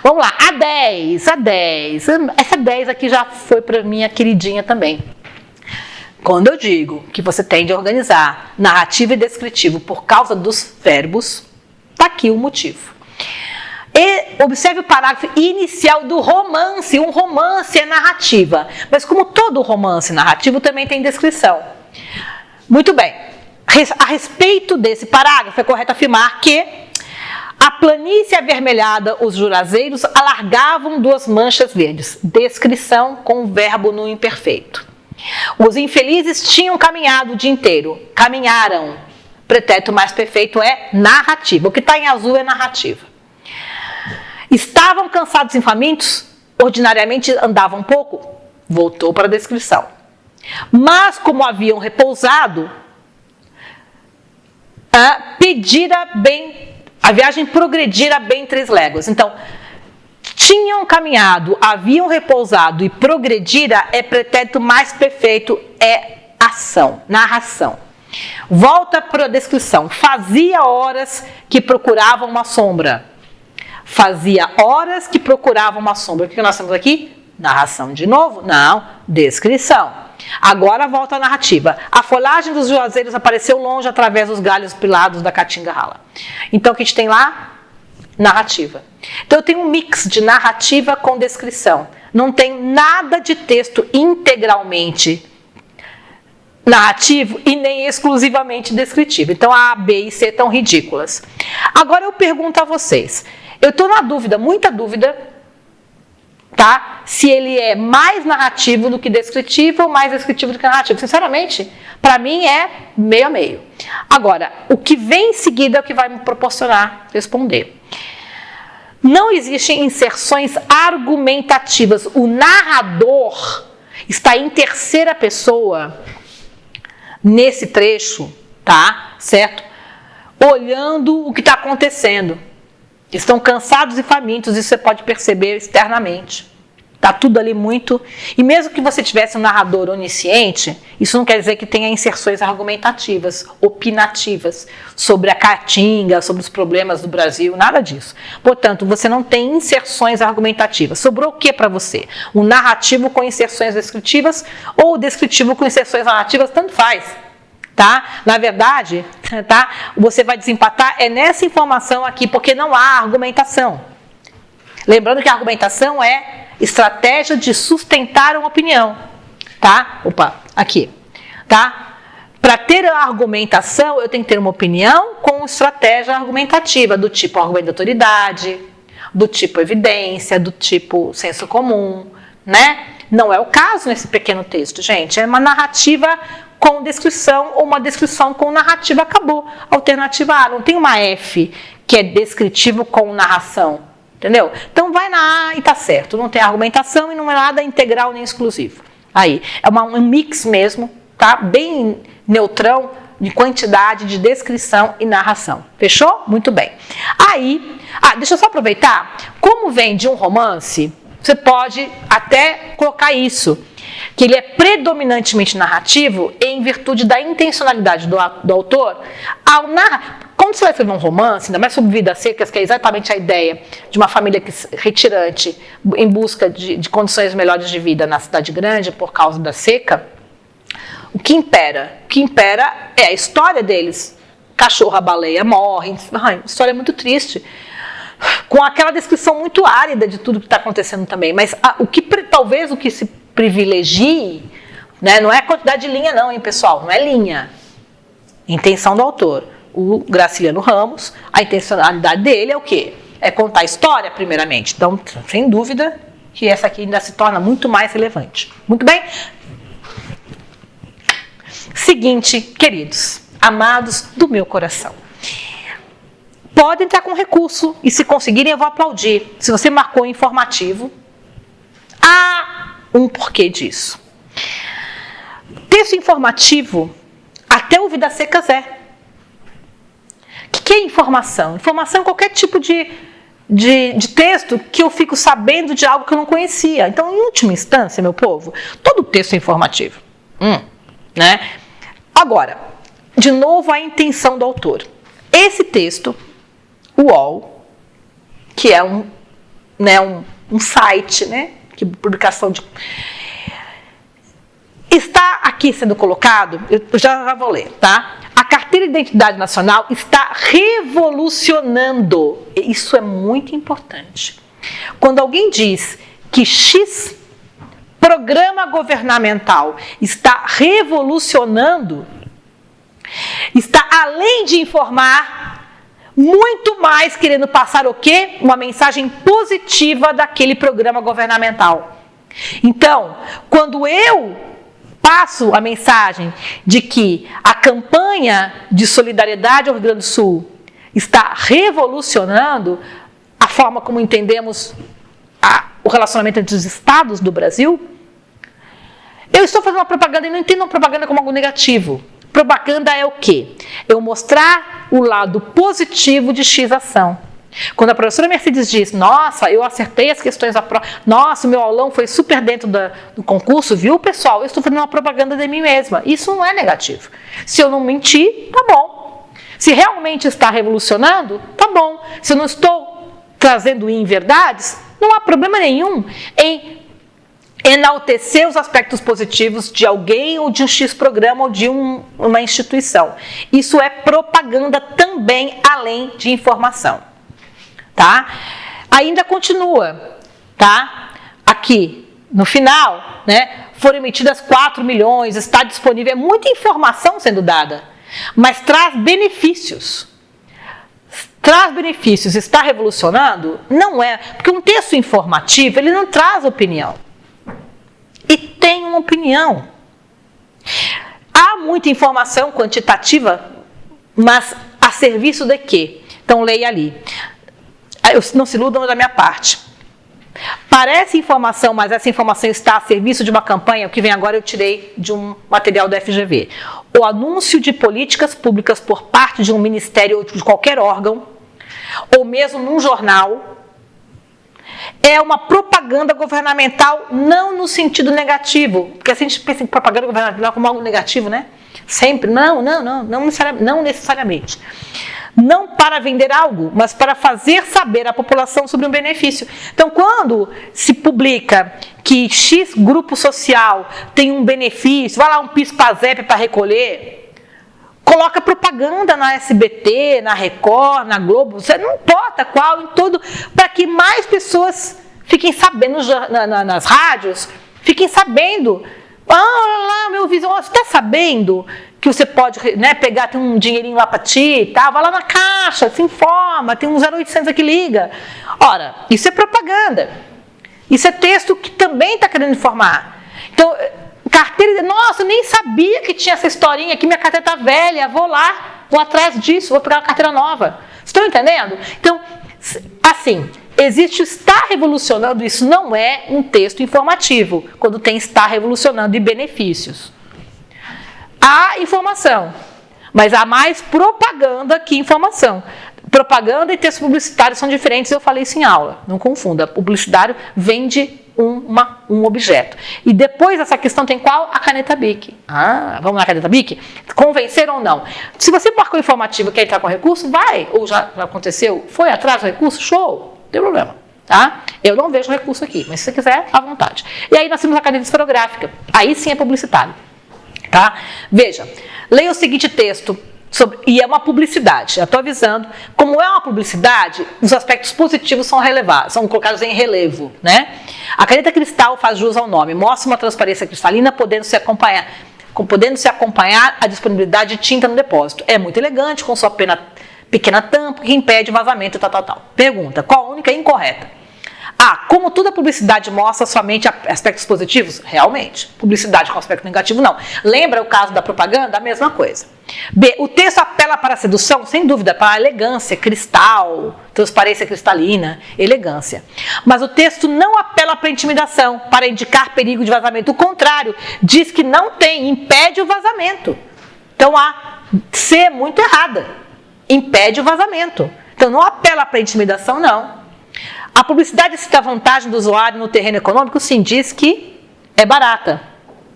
A: Vamos lá, a 10. Essa 10 aqui já foi para minha queridinha também. Quando eu digo que você tende a organizar narrativo e descritivo por causa dos verbos, tá aqui o motivo. E observe o parágrafo inicial do romance. Um romance é narrativa, mas como todo romance narrativo também tem descrição. Muito bem. A respeito desse parágrafo, é correto afirmar que a planície avermelhada, os jurazeiros alargavam 2 manchas verdes. Descrição com o verbo no imperfeito. Os infelizes tinham caminhado o dia inteiro. Caminharam. Pretérito mais perfeito é narrativa. O que está em azul é narrativa. Estavam cansados e famintos? Ordinariamente andavam pouco? Voltou para a descrição. Mas como haviam repousado, a viagem progredira bem 3 léguas. Então, tinham caminhado, haviam repousado e progredira é pretérito mais perfeito, é ação, narração. Volta para a descrição. Fazia horas que procuravam uma sombra. Fazia horas que procuravam uma sombra. O que nós temos aqui? Narração de novo? Não, descrição. Agora volta a narrativa. A folhagem dos juazeiros apareceu longe através dos galhos pilados da caatinga rala. Então, o que a gente tem lá? Narrativa. Então, eu tenho um mix de narrativa com descrição. Não tem nada de texto integralmente narrativo e nem exclusivamente descritivo. Então, A, B e C estão ridículas. Agora, eu pergunto a vocês. Eu estou na dúvida, muita dúvida, tá? Se ele é mais narrativo do que descritivo ou mais descritivo do que narrativo. Sinceramente, para mim é meio a meio. Agora, o que vem em seguida é o que vai me proporcionar responder. Não existem inserções argumentativas. O narrador está em terceira pessoa nesse trecho, tá? Certo? Olhando o que está acontecendo. Estão cansados e famintos, isso você pode perceber externamente. Está tudo ali muito... E mesmo que você tivesse um narrador onisciente, isso não quer dizer que tenha inserções argumentativas, opinativas, sobre a caatinga, sobre os problemas do Brasil, nada disso. Portanto, você não tem inserções argumentativas. Sobrou o que para você? Um narrativo com inserções descritivas ou descritivo com inserções narrativas, tanto faz. Tá? Na verdade, tá? Você vai desempatar nessa informação aqui, porque não há argumentação. Lembrando que a argumentação é estratégia de sustentar uma opinião. Tá? Opa, aqui. Tá? Para ter a argumentação, eu tenho que ter uma opinião com estratégia argumentativa, do tipo argumento de autoridade, do tipo evidência, do tipo senso comum, né? Não é o caso nesse pequeno texto, gente. É uma narrativa com descrição ou uma descrição com narrativa, acabou. Alternativa A, não tem uma F que é descritivo com narração. Entendeu? Então vai na A e tá certo. Não tem argumentação e não é nada integral nem exclusivo. Aí, é um mix mesmo, tá? Bem neutrão de quantidade, de descrição e narração. Fechou? Muito bem. Aí, deixa eu só aproveitar. Como vem de um romance, você pode até colocar isso, que ele é predominantemente narrativo em virtude da intencionalidade do autor ao narrar. Quando você vai escrever um romance, ainda mais sobre vidas secas, que é exatamente a ideia de uma família retirante em busca de condições melhores de vida na cidade grande por causa da seca, o que impera? O que impera é a história deles. Cachorro, a baleia morrem, história muito triste, com aquela descrição muito árida de tudo que está acontecendo também. Mas talvez o que se privilegie, né, não é a quantidade de linha não, hein, pessoal? Não é linha. Intenção do autor. O Graciliano Ramos, a intencionalidade dele é o quê? É contar a história, primeiramente. Então, sem dúvida, que essa aqui ainda se torna muito mais relevante. Muito bem? Seguinte, queridos, amados do meu coração. Pode entrar com recurso e se conseguirem eu vou aplaudir. Se você marcou informativo, há um porquê disso. Texto informativo, até o Vidas Secas é. O que é informação? Informação é qualquer tipo de texto que eu fico sabendo de algo que eu não conhecia. Então, em última instância, meu povo, todo texto é informativo. Né? Agora, de novo a intenção do autor. Esse texto, o UOL, que é um site, né, que publicação de... Está aqui sendo colocado, eu já vou ler, tá? A Carteira de Identidade Nacional está revolucionando. Isso é muito importante. Quando alguém diz que X programa governamental está revolucionando, está além de informar, muito mais querendo passar o quê? Uma mensagem positiva daquele programa governamental. Então, quando eu passo a mensagem de que a campanha de solidariedade ao Rio Grande do Sul está revolucionando a forma como entendemos o relacionamento entre os estados do Brasil, eu estou fazendo uma propaganda e não entendo uma propaganda como algo negativo. Propaganda é o quê? Eu mostrar o lado positivo de X ação. Quando a professora Mercedes diz, nossa, eu acertei as questões da prova, nossa, o meu aulão foi super dentro do concurso, viu, pessoal? Eu estou fazendo uma propaganda de mim mesma. Isso não é negativo. Se eu não mentir, tá bom. Se realmente está revolucionando, tá bom. Se eu não estou trazendo inverdades, não há problema nenhum em enaltecer os aspectos positivos de alguém ou de um X programa ou de uma instituição. Isso é propaganda também, além de informação. Tá? Ainda continua, tá? Aqui, no final, né, foram emitidas 4 milhões, está disponível, é muita informação sendo dada, mas traz benefícios. Traz benefícios, está revolucionando? Não é, porque um texto informativo, ele não traz opinião. E tem uma opinião. Há muita informação quantitativa, mas a serviço de quê? Então, leia ali. Não se iludam da minha parte. Parece informação, mas essa informação está a serviço de uma campanha, o que vem agora eu tirei de um material da FGV. O anúncio de políticas públicas por parte de um ministério ou de qualquer órgão, ou mesmo num jornal, é uma propaganda governamental, não no sentido negativo, porque a gente pensa em propaganda governamental como algo negativo, né? Sempre, não necessariamente. Não para vender algo, mas para fazer saber à população sobre um benefício. Então, quando se publica que X grupo social tem um benefício, vai lá um PIS/PASEP para recolher, coloca propaganda na SBT, na Record, na Globo, você não importa qual, em todo, para que mais pessoas fiquem sabendo nas rádios, fiquem sabendo. Olha lá, meu vizinho, você está sabendo que você pode, né, pegar, tem um dinheirinho lá para ti, tá? Vai lá na caixa, se informa, tem um 0800 aqui, liga. Ora, isso é propaganda. Isso é texto que também está querendo informar. Então, carteira, nossa, eu nem sabia que tinha essa historinha aqui, minha carteira está velha, vou lá, vou atrás disso, vou pegar uma carteira nova. Estão entendendo? Então, assim, existe está revolucionando, isso não é um texto informativo, quando tem está revolucionando e benefícios. Há informação, mas há mais propaganda que informação. Propaganda e texto publicitário são diferentes, eu falei isso em aula, não confunda. Publicitário vende um objeto. E depois dessa questão tem qual? A caneta BIC. Vamos na caneta BIC? Convencer ou não? Se você marcou informativo e quer entrar com recurso, vai. Ou já aconteceu, foi atrás do recurso, show, não tem problema. Tá? Eu não vejo recurso aqui, mas se você quiser, à vontade. E aí nós temos a caneta esferográfica. Aí sim é publicitário. Tá? Veja, leia o seguinte texto. E é uma publicidade, já estou avisando. Como é uma publicidade, os aspectos positivos são relevados, são colocados em relevo, né? A caneta cristal faz jus ao nome, mostra uma transparência cristalina, podendo-se acompanhar a disponibilidade de tinta no depósito. É muito elegante, com sua pequena tampa que impede vazamento, tal. Pergunta, qual a única incorreta? Como toda publicidade mostra somente aspectos positivos? Realmente. Publicidade com aspecto negativo, não. Lembra o caso da propaganda? A mesma coisa. B. O texto apela para a sedução? Sem dúvida, para a elegância, cristal, transparência cristalina, elegância. Mas o texto não apela para a intimidação, para indicar perigo de vazamento. O contrário, diz que não tem, impede o vazamento. Então, a C é muito errada. Impede o vazamento. Então, não apela para a intimidação, não. A publicidade cita a vantagem do usuário no terreno econômico? Sim, diz que é barata.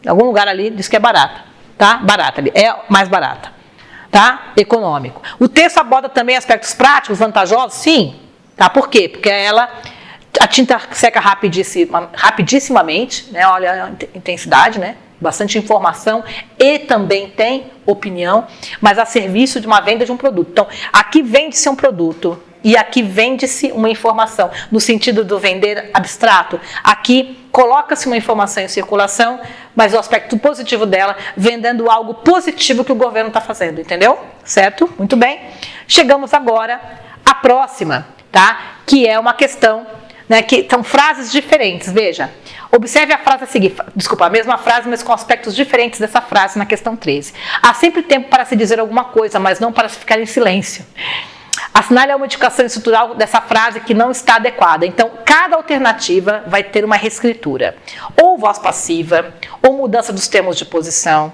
A: Em algum lugar ali diz que é barata. Tá? Barata ali, é mais barata. Tá? Econômico. O texto aborda também aspectos práticos, vantajosos? Sim. Tá? Por quê? Porque a tinta seca rapidissimamente, né? Olha a intensidade, né? Bastante informação e também tem opinião, mas a serviço de uma venda de um produto. Então, aqui vende-se um produto. E aqui vende-se uma informação, no sentido do vender abstrato. Aqui coloca-se uma informação em circulação, mas o aspecto positivo dela, vendendo algo positivo que o governo está fazendo, entendeu? Certo? Muito bem. Chegamos agora à próxima, tá? Que é uma questão, né, que são frases diferentes. Veja, observe a frase a seguir. Desculpa, a mesma frase, mas com aspectos diferentes dessa frase na questão 13. Há sempre tempo para se dizer alguma coisa, mas não para se ficar em silêncio. Assinale a modificação estrutural dessa frase que não está adequada. Então, cada alternativa vai ter uma reescritura. Ou voz passiva, ou mudança dos termos de posição,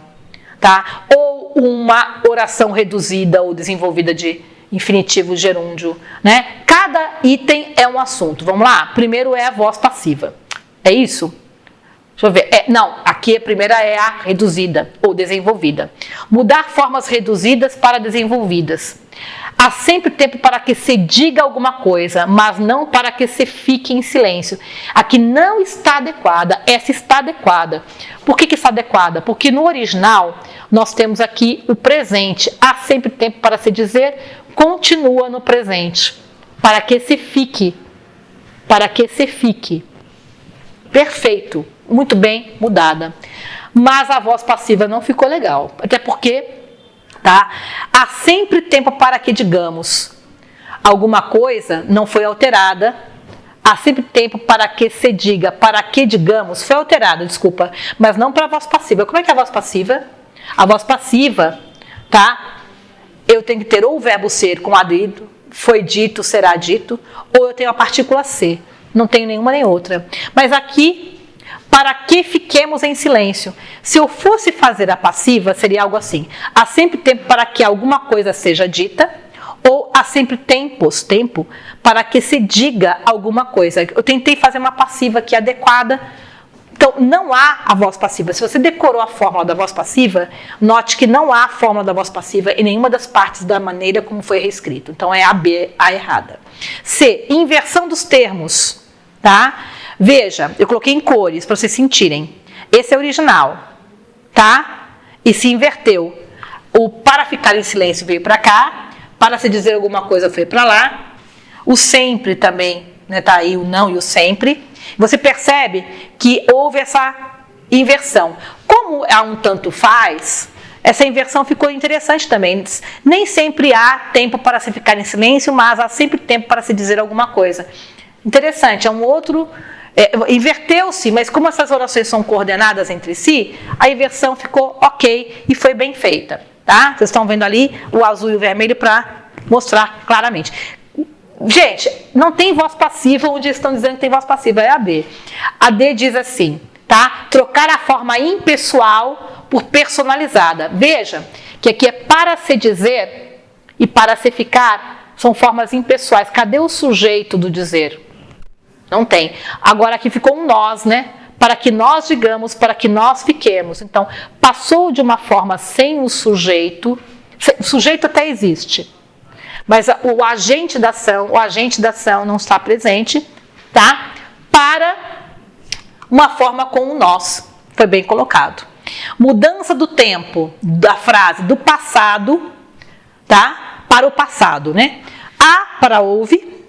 A: tá? Ou uma oração reduzida ou desenvolvida de infinitivo gerúndio, né? Cada item é um assunto. Vamos lá? Primeiro é a voz passiva. É isso? Deixa eu ver. Não, aqui a primeira é a reduzida ou desenvolvida. Mudar formas reduzidas para desenvolvidas. Há sempre tempo para que se diga alguma coisa, mas não para que se fique em silêncio. Aqui não está adequada, essa está adequada. Por que está adequada? Porque no original nós temos aqui o presente. Há sempre tempo para se dizer, continua no presente. Para que se fique. Para que se fique. Perfeito. Muito bem mudada. Mas a voz passiva não ficou legal. Até porque... Tá? Há sempre tempo para que digamos alguma coisa não foi alterada. Há sempre tempo para que se diga, para que digamos, foi alterada, desculpa, mas não para a voz passiva. Como é que é a voz passiva? A voz passiva, tá? Eu tenho que ter ou o verbo ser com adendo, foi dito, será dito, ou eu tenho a partícula ser. Não tenho nenhuma nem outra. Mas aqui... Para que fiquemos em silêncio. Se eu fosse fazer a passiva, seria algo assim. Há sempre tempo para que alguma coisa seja dita, ou há sempre tempo para que se diga alguma coisa. Eu tentei fazer uma passiva aqui adequada. Então, não há a voz passiva. Se você decorou a fórmula da voz passiva, note que não há a fórmula da voz passiva em nenhuma das partes da maneira como foi reescrito. Então, é a B, a errada. C, inversão dos termos, tá? Veja, eu coloquei em cores para vocês sentirem. Esse é o original, tá? E se inverteu. O para ficar em silêncio veio para cá, para se dizer alguma coisa foi para lá. O sempre também, né, tá aí o não e o sempre. Você percebe que houve essa inversão. Como há um tanto faz, essa inversão ficou interessante também. Nem sempre há tempo para se ficar em silêncio, mas há sempre tempo para se dizer alguma coisa. Interessante, é um outro... inverteu-se, mas como essas orações são coordenadas entre si, a inversão ficou ok e foi bem feita, tá? Vocês estão vendo ali o azul e o vermelho para mostrar claramente. Gente, não tem voz passiva onde estão dizendo que tem voz passiva, é a D. A D diz assim, tá? Trocar a forma impessoal por personalizada. Veja que aqui é para se dizer e para se ficar, são formas impessoais. Cadê o sujeito do dizer? Não tem. Agora aqui ficou um nós, né? Para que nós digamos, para que nós fiquemos. Então, passou de uma forma sem o sujeito. O sujeito até existe, mas o agente da ação não está presente, tá? Para uma forma com o nós. Foi bem colocado. Mudança do tempo da frase do passado, tá? Para o passado, né? A para ouve,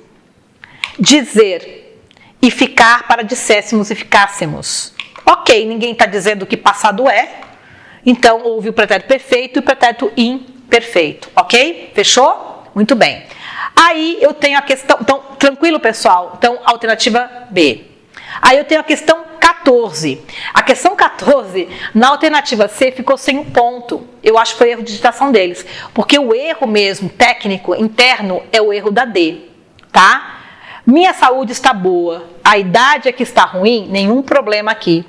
A: dizer e ficar para disséssemos e ficássemos. Ok, ninguém está dizendo que passado é, então houve o pretérito perfeito e o pretérito imperfeito, ok? Fechou? Muito bem. Aí eu tenho a questão, então, tranquilo pessoal? Então, alternativa B. Aí eu tenho a questão 14. A questão 14, na alternativa C, ficou sem um ponto. Eu acho que foi erro de digitação deles, porque o erro mesmo, técnico, interno, é o erro da D, tá? Minha saúde está boa, a idade é que está ruim, nenhum problema aqui,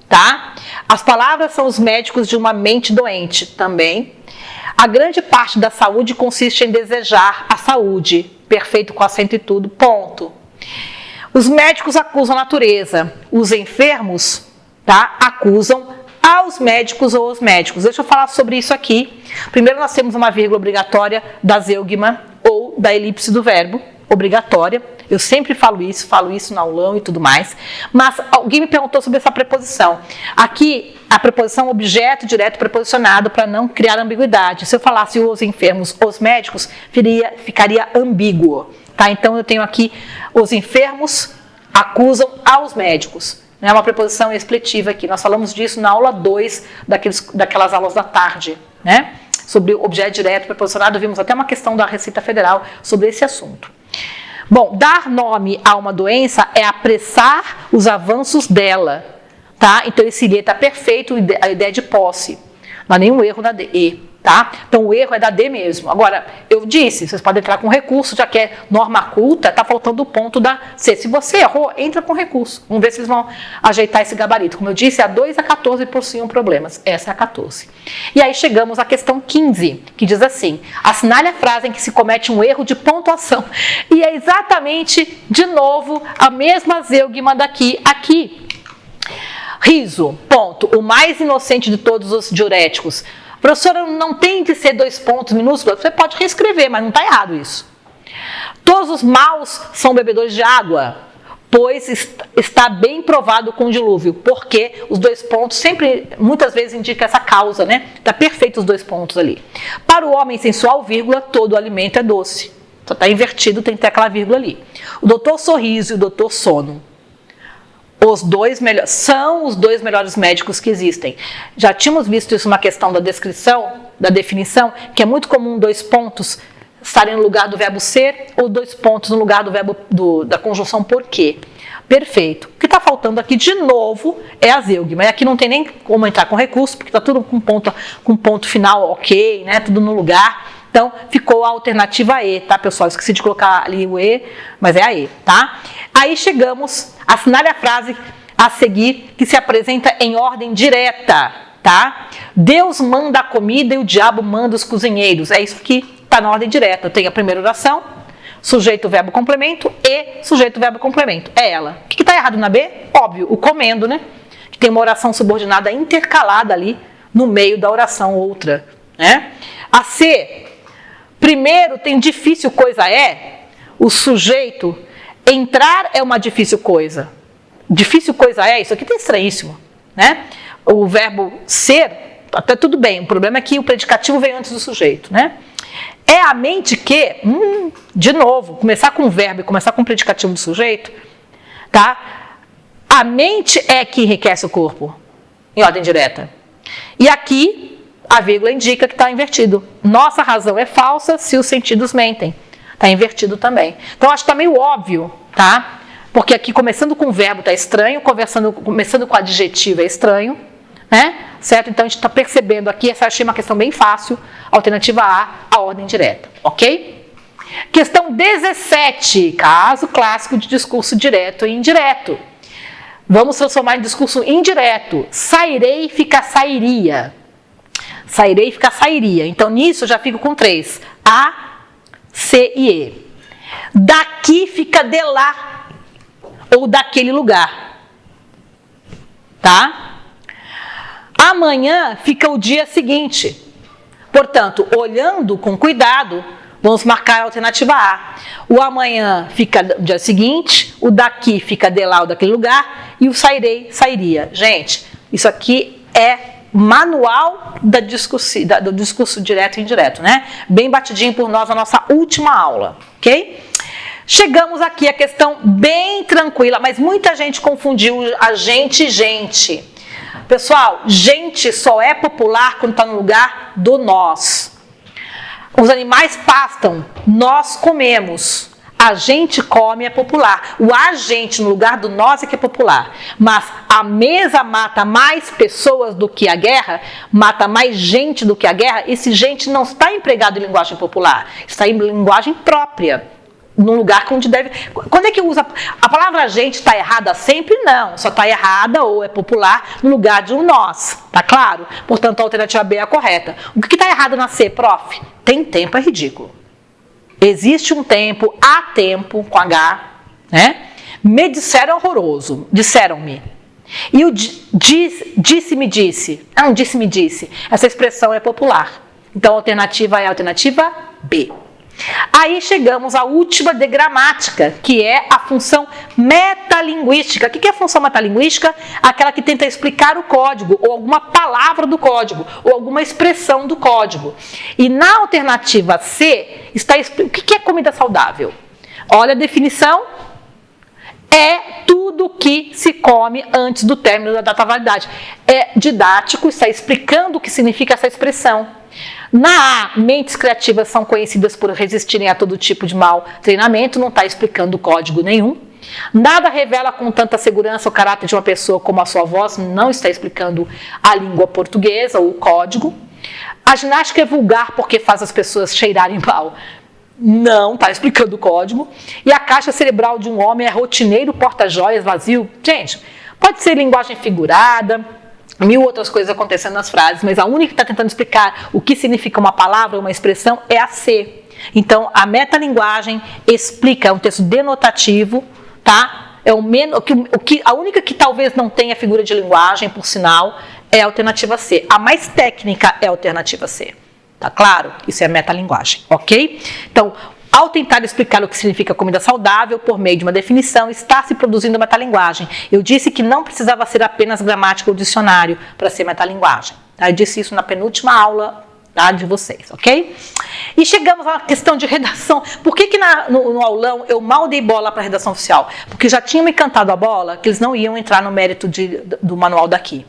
A: tá? As palavras são os médicos de uma mente doente, também. A grande parte da saúde consiste em desejar a saúde, perfeito com acento e tudo, ponto. Os médicos acusam a natureza, os enfermos, tá, acusam aos médicos ou os médicos. Deixa eu falar sobre isso aqui. Primeiro nós temos uma vírgula obrigatória da zeugma ou da elipse do verbo, obrigatória. Eu sempre falo isso no aulão e tudo mais. Mas alguém me perguntou sobre essa preposição. Aqui, a preposição objeto direto preposicionado para não criar ambiguidade. Se eu falasse os enfermos, os médicos, ficaria ambíguo. Tá? Então, eu tenho aqui os enfermos acusam aos médicos. É uma preposição expletiva aqui. Nós falamos disso na aula 2 daquelas aulas da tarde, né? Sobre objeto direto preposicionado. Vimos até uma questão da Receita Federal sobre esse assunto. Bom, dar nome a uma doença é apressar os avanços dela, tá? Então, esse I está perfeito, a ideia de posse. Não há nenhum erro na D, tá? Então, o erro é da D mesmo. Agora, eu disse, vocês podem entrar com recurso, já que é norma culta, está faltando o ponto da C. Se você errou, entra com recurso. Vamos ver se eles vão ajeitar esse gabarito. Como eu disse, a 2 a 14 possuem problemas. Essa é a 14. E aí chegamos à questão 15, que diz assim: assinale a frase em que se comete um erro de pontuação. E é exatamente, de novo, a mesma zeugma daqui, aqui. Riso, ponto. O mais inocente de todos os diuréticos. Professora, não tem que ser 2 pontos minúsculos? Você pode reescrever, mas não está errado isso. Todos os maus são bebedores de água, pois está bem provado com o dilúvio. Porque os 2 pontos sempre, muitas vezes, indicam essa causa, né? Está perfeito os 2 pontos ali. Para o homem sensual, vírgula, todo alimento é doce. Só está invertido, tem que ter aquela vírgula ali. O doutor Sorriso e o doutor Sono. São os 2 melhores médicos que existem. Já tínhamos visto isso, uma questão da descrição, da definição, que é muito comum 2 pontos estarem no lugar do verbo ser ou 2 pontos no lugar do verbo da conjunção porquê. Perfeito. O que está faltando aqui, de novo, é a zeugma. E aqui não tem nem como entrar com recurso, porque está tudo com ponto final ok, né? Tudo no lugar. Então, ficou a alternativa E, tá, pessoal? Esqueci de colocar ali o E, mas é a E, tá? Aí chegamos, assinale a frase a seguir, que se apresenta em ordem direta, tá? Deus manda a comida e o diabo manda os cozinheiros. É isso que está na ordem direta. Eu tenho a primeira oração, sujeito, verbo, complemento e sujeito, verbo, complemento. É ela. O que está errado na B? Óbvio, o comendo, né? Que tem uma oração subordinada intercalada ali no meio da oração outra, né? A C... Primeiro tem difícil coisa é, o sujeito, entrar é uma difícil coisa. Difícil coisa é, isso aqui tá estranhíssimo, né? O verbo ser, até tudo bem, o problema é que o predicativo vem antes do sujeito, né? É a mente que, de novo, começar com o verbo e começar com o predicativo do sujeito, tá? A mente é que enriquece o corpo, em ordem direta. E aqui... a vírgula indica que está invertido. Nossa razão é falsa se os sentidos mentem. Está invertido também. Então, acho que está meio óbvio, tá? Porque aqui, começando com o verbo, está estranho. Começando com o adjetivo, é estranho. Né? Certo? Então, a gente está percebendo aqui, essa achei uma questão bem fácil. Alternativa A, a ordem direta. Ok? Questão 17, caso clássico de discurso direto e indireto. Vamos transformar em discurso indireto. Sairei fica sairia. Sairei fica sairia. Então, nisso eu já fico com 3. A, C e E. Daqui fica de lá. Ou daquele lugar. Tá? Amanhã fica o dia seguinte. Portanto, olhando com cuidado, vamos marcar a alternativa A. O amanhã fica no dia seguinte, o daqui fica de lá ou daquele lugar, e o sairei, sairia. Gente, isso aqui é manual do discurso direto e indireto, né? Bem batidinho por nós na nossa última aula, ok? Chegamos aqui a questão bem tranquila, mas muita gente confundiu a gente e gente. Pessoal, gente só é popular quando está no lugar do nós. Os animais pastam, nós comemos. A gente come é popular. O a gente no lugar do nós é que é popular. Mas a mesa mata mais pessoas do que a guerra, mata mais gente do que a guerra. Esse gente não está empregado em linguagem popular, está em linguagem própria. Num lugar onde deve... Quando é que usa... A palavra gente está errada sempre? Não. Só está errada ou é popular no lugar de um nós. Tá claro? Portanto, a alternativa B é a correta. O que está errado na C, prof? Tem tempo, é ridículo. Existe um tempo, há tempo, com H, né? Me disseram horroroso. Disseram-me. E o disse-me disse. Não, disse-me disse. Essa expressão é popular. Então, a alternativa é a alternativa B. Aí chegamos à última de gramática, que é a função metalinguística. O que é a função metalinguística? Aquela que tenta explicar o código, ou alguma palavra do código, ou alguma expressão do código. E na alternativa C, está o que é comida saudável? Olha a definição. É tudo que se come antes do término da data validade. É didático, está explicando o que significa essa expressão. Na A, mentes criativas são conhecidas por resistirem a todo tipo de mau treinamento, não está explicando código nenhum. Nada revela com tanta segurança o caráter de uma pessoa como a sua voz, não está explicando a língua portuguesa ou o código. A ginástica é vulgar porque faz as pessoas cheirarem mal, não está explicando o código. E a caixa cerebral de um homem é rotineiro, porta-joias, vazio. Gente, pode ser linguagem figurada, mil outras coisas acontecendo nas frases, mas a única que está tentando explicar o que significa uma palavra ou uma expressão é a C. Então, a metalinguagem explica, é um texto denotativo, tá? É a única que talvez não tenha figura de linguagem, por sinal, é a alternativa C. A mais técnica é a alternativa C. Tá claro? Isso é metalinguagem, ok? Então, ao tentar explicar o que significa comida saudável por meio de uma definição, está se produzindo metalinguagem. Eu disse que não precisava ser apenas gramática ou dicionário para ser metalinguagem. Tá? Eu disse isso na penúltima aula, tá, de vocês, ok? E chegamos à questão de redação. Por que no aulão eu mal dei bola para a redação oficial? Porque já tinham me cantado a bola que eles não iam entrar no mérito do manual daqui.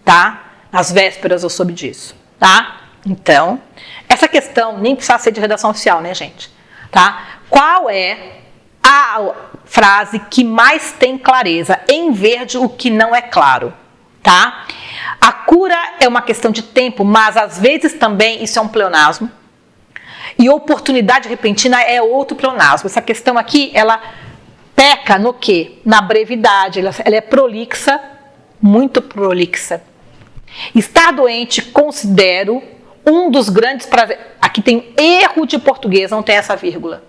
A: Tá? Nas vésperas eu soube disso. Tá? Então, essa questão nem precisa ser de redação oficial, né, gente? Tá? Qual é a frase que mais tem clareza? Em verde, o que não é claro. Tá? A cura é uma questão de tempo, mas às vezes também isso é um pleonasmo. E oportunidade repentina é outro pleonasmo. Essa questão aqui, ela peca no quê? Na brevidade. Ela é prolixa, muito prolixa. Estar doente, considero um dos grandes prazeres. Aqui tem erro de português, não tem essa vírgula.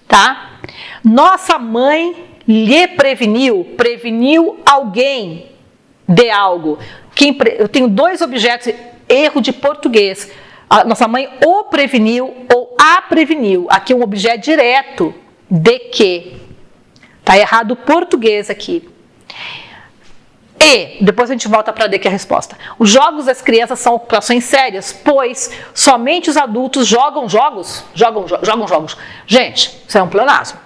A: Tá? Nossa mãe lhe preveniu alguém de algo. Eu tenho dois objetos, erro de português. A nossa mãe o preveniu ou a preveniu. Aqui é um objeto direto de que. Tá errado o português aqui. E, depois a gente volta para D, que é a resposta. Os jogos das crianças são ocupações sérias, pois somente os adultos jogam jogos. Gente, isso é um pleonasmo.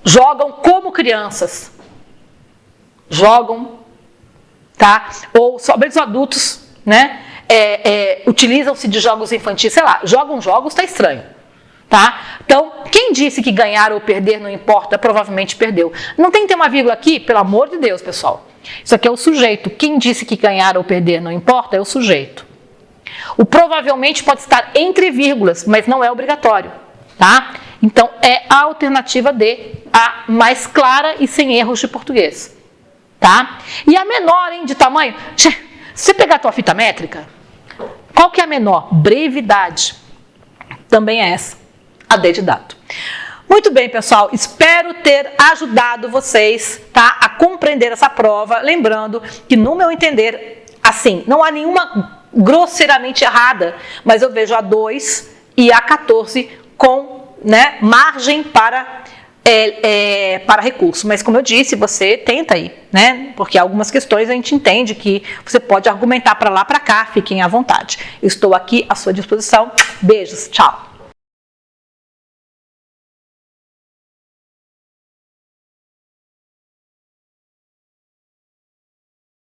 A: Jogam como crianças. Jogam, tá? Ou somente os adultos, né? Utilizam-se de jogos infantis, sei lá, jogam jogos, tá estranho. Tá? Então, quem disse que ganhar ou perder não importa, provavelmente perdeu. Não tem que ter uma vírgula aqui, pelo amor de Deus, pessoal. Isso aqui é o sujeito. Quem disse que ganhar ou perder não importa é o sujeito. O provavelmente pode estar entre vírgulas, mas não é obrigatório, tá? Então, é a alternativa D, a mais clara e sem erros de português, tá? E a menor, hein, de tamanho? Se você pegar a tua fita métrica, qual que é a menor? Brevidade. Também é essa, a D de dado. Muito bem, pessoal, espero ter ajudado vocês, tá, a compreender essa prova. Lembrando que, no meu entender, assim, não há nenhuma grosseiramente errada, mas eu vejo a 2 e a 14 com, né, margem para recurso. Mas, como eu disse, você tenta aí, né, porque algumas questões a gente entende que você pode argumentar para lá, para cá, fiquem à vontade. Eu estou aqui à sua disposição. Beijos, tchau!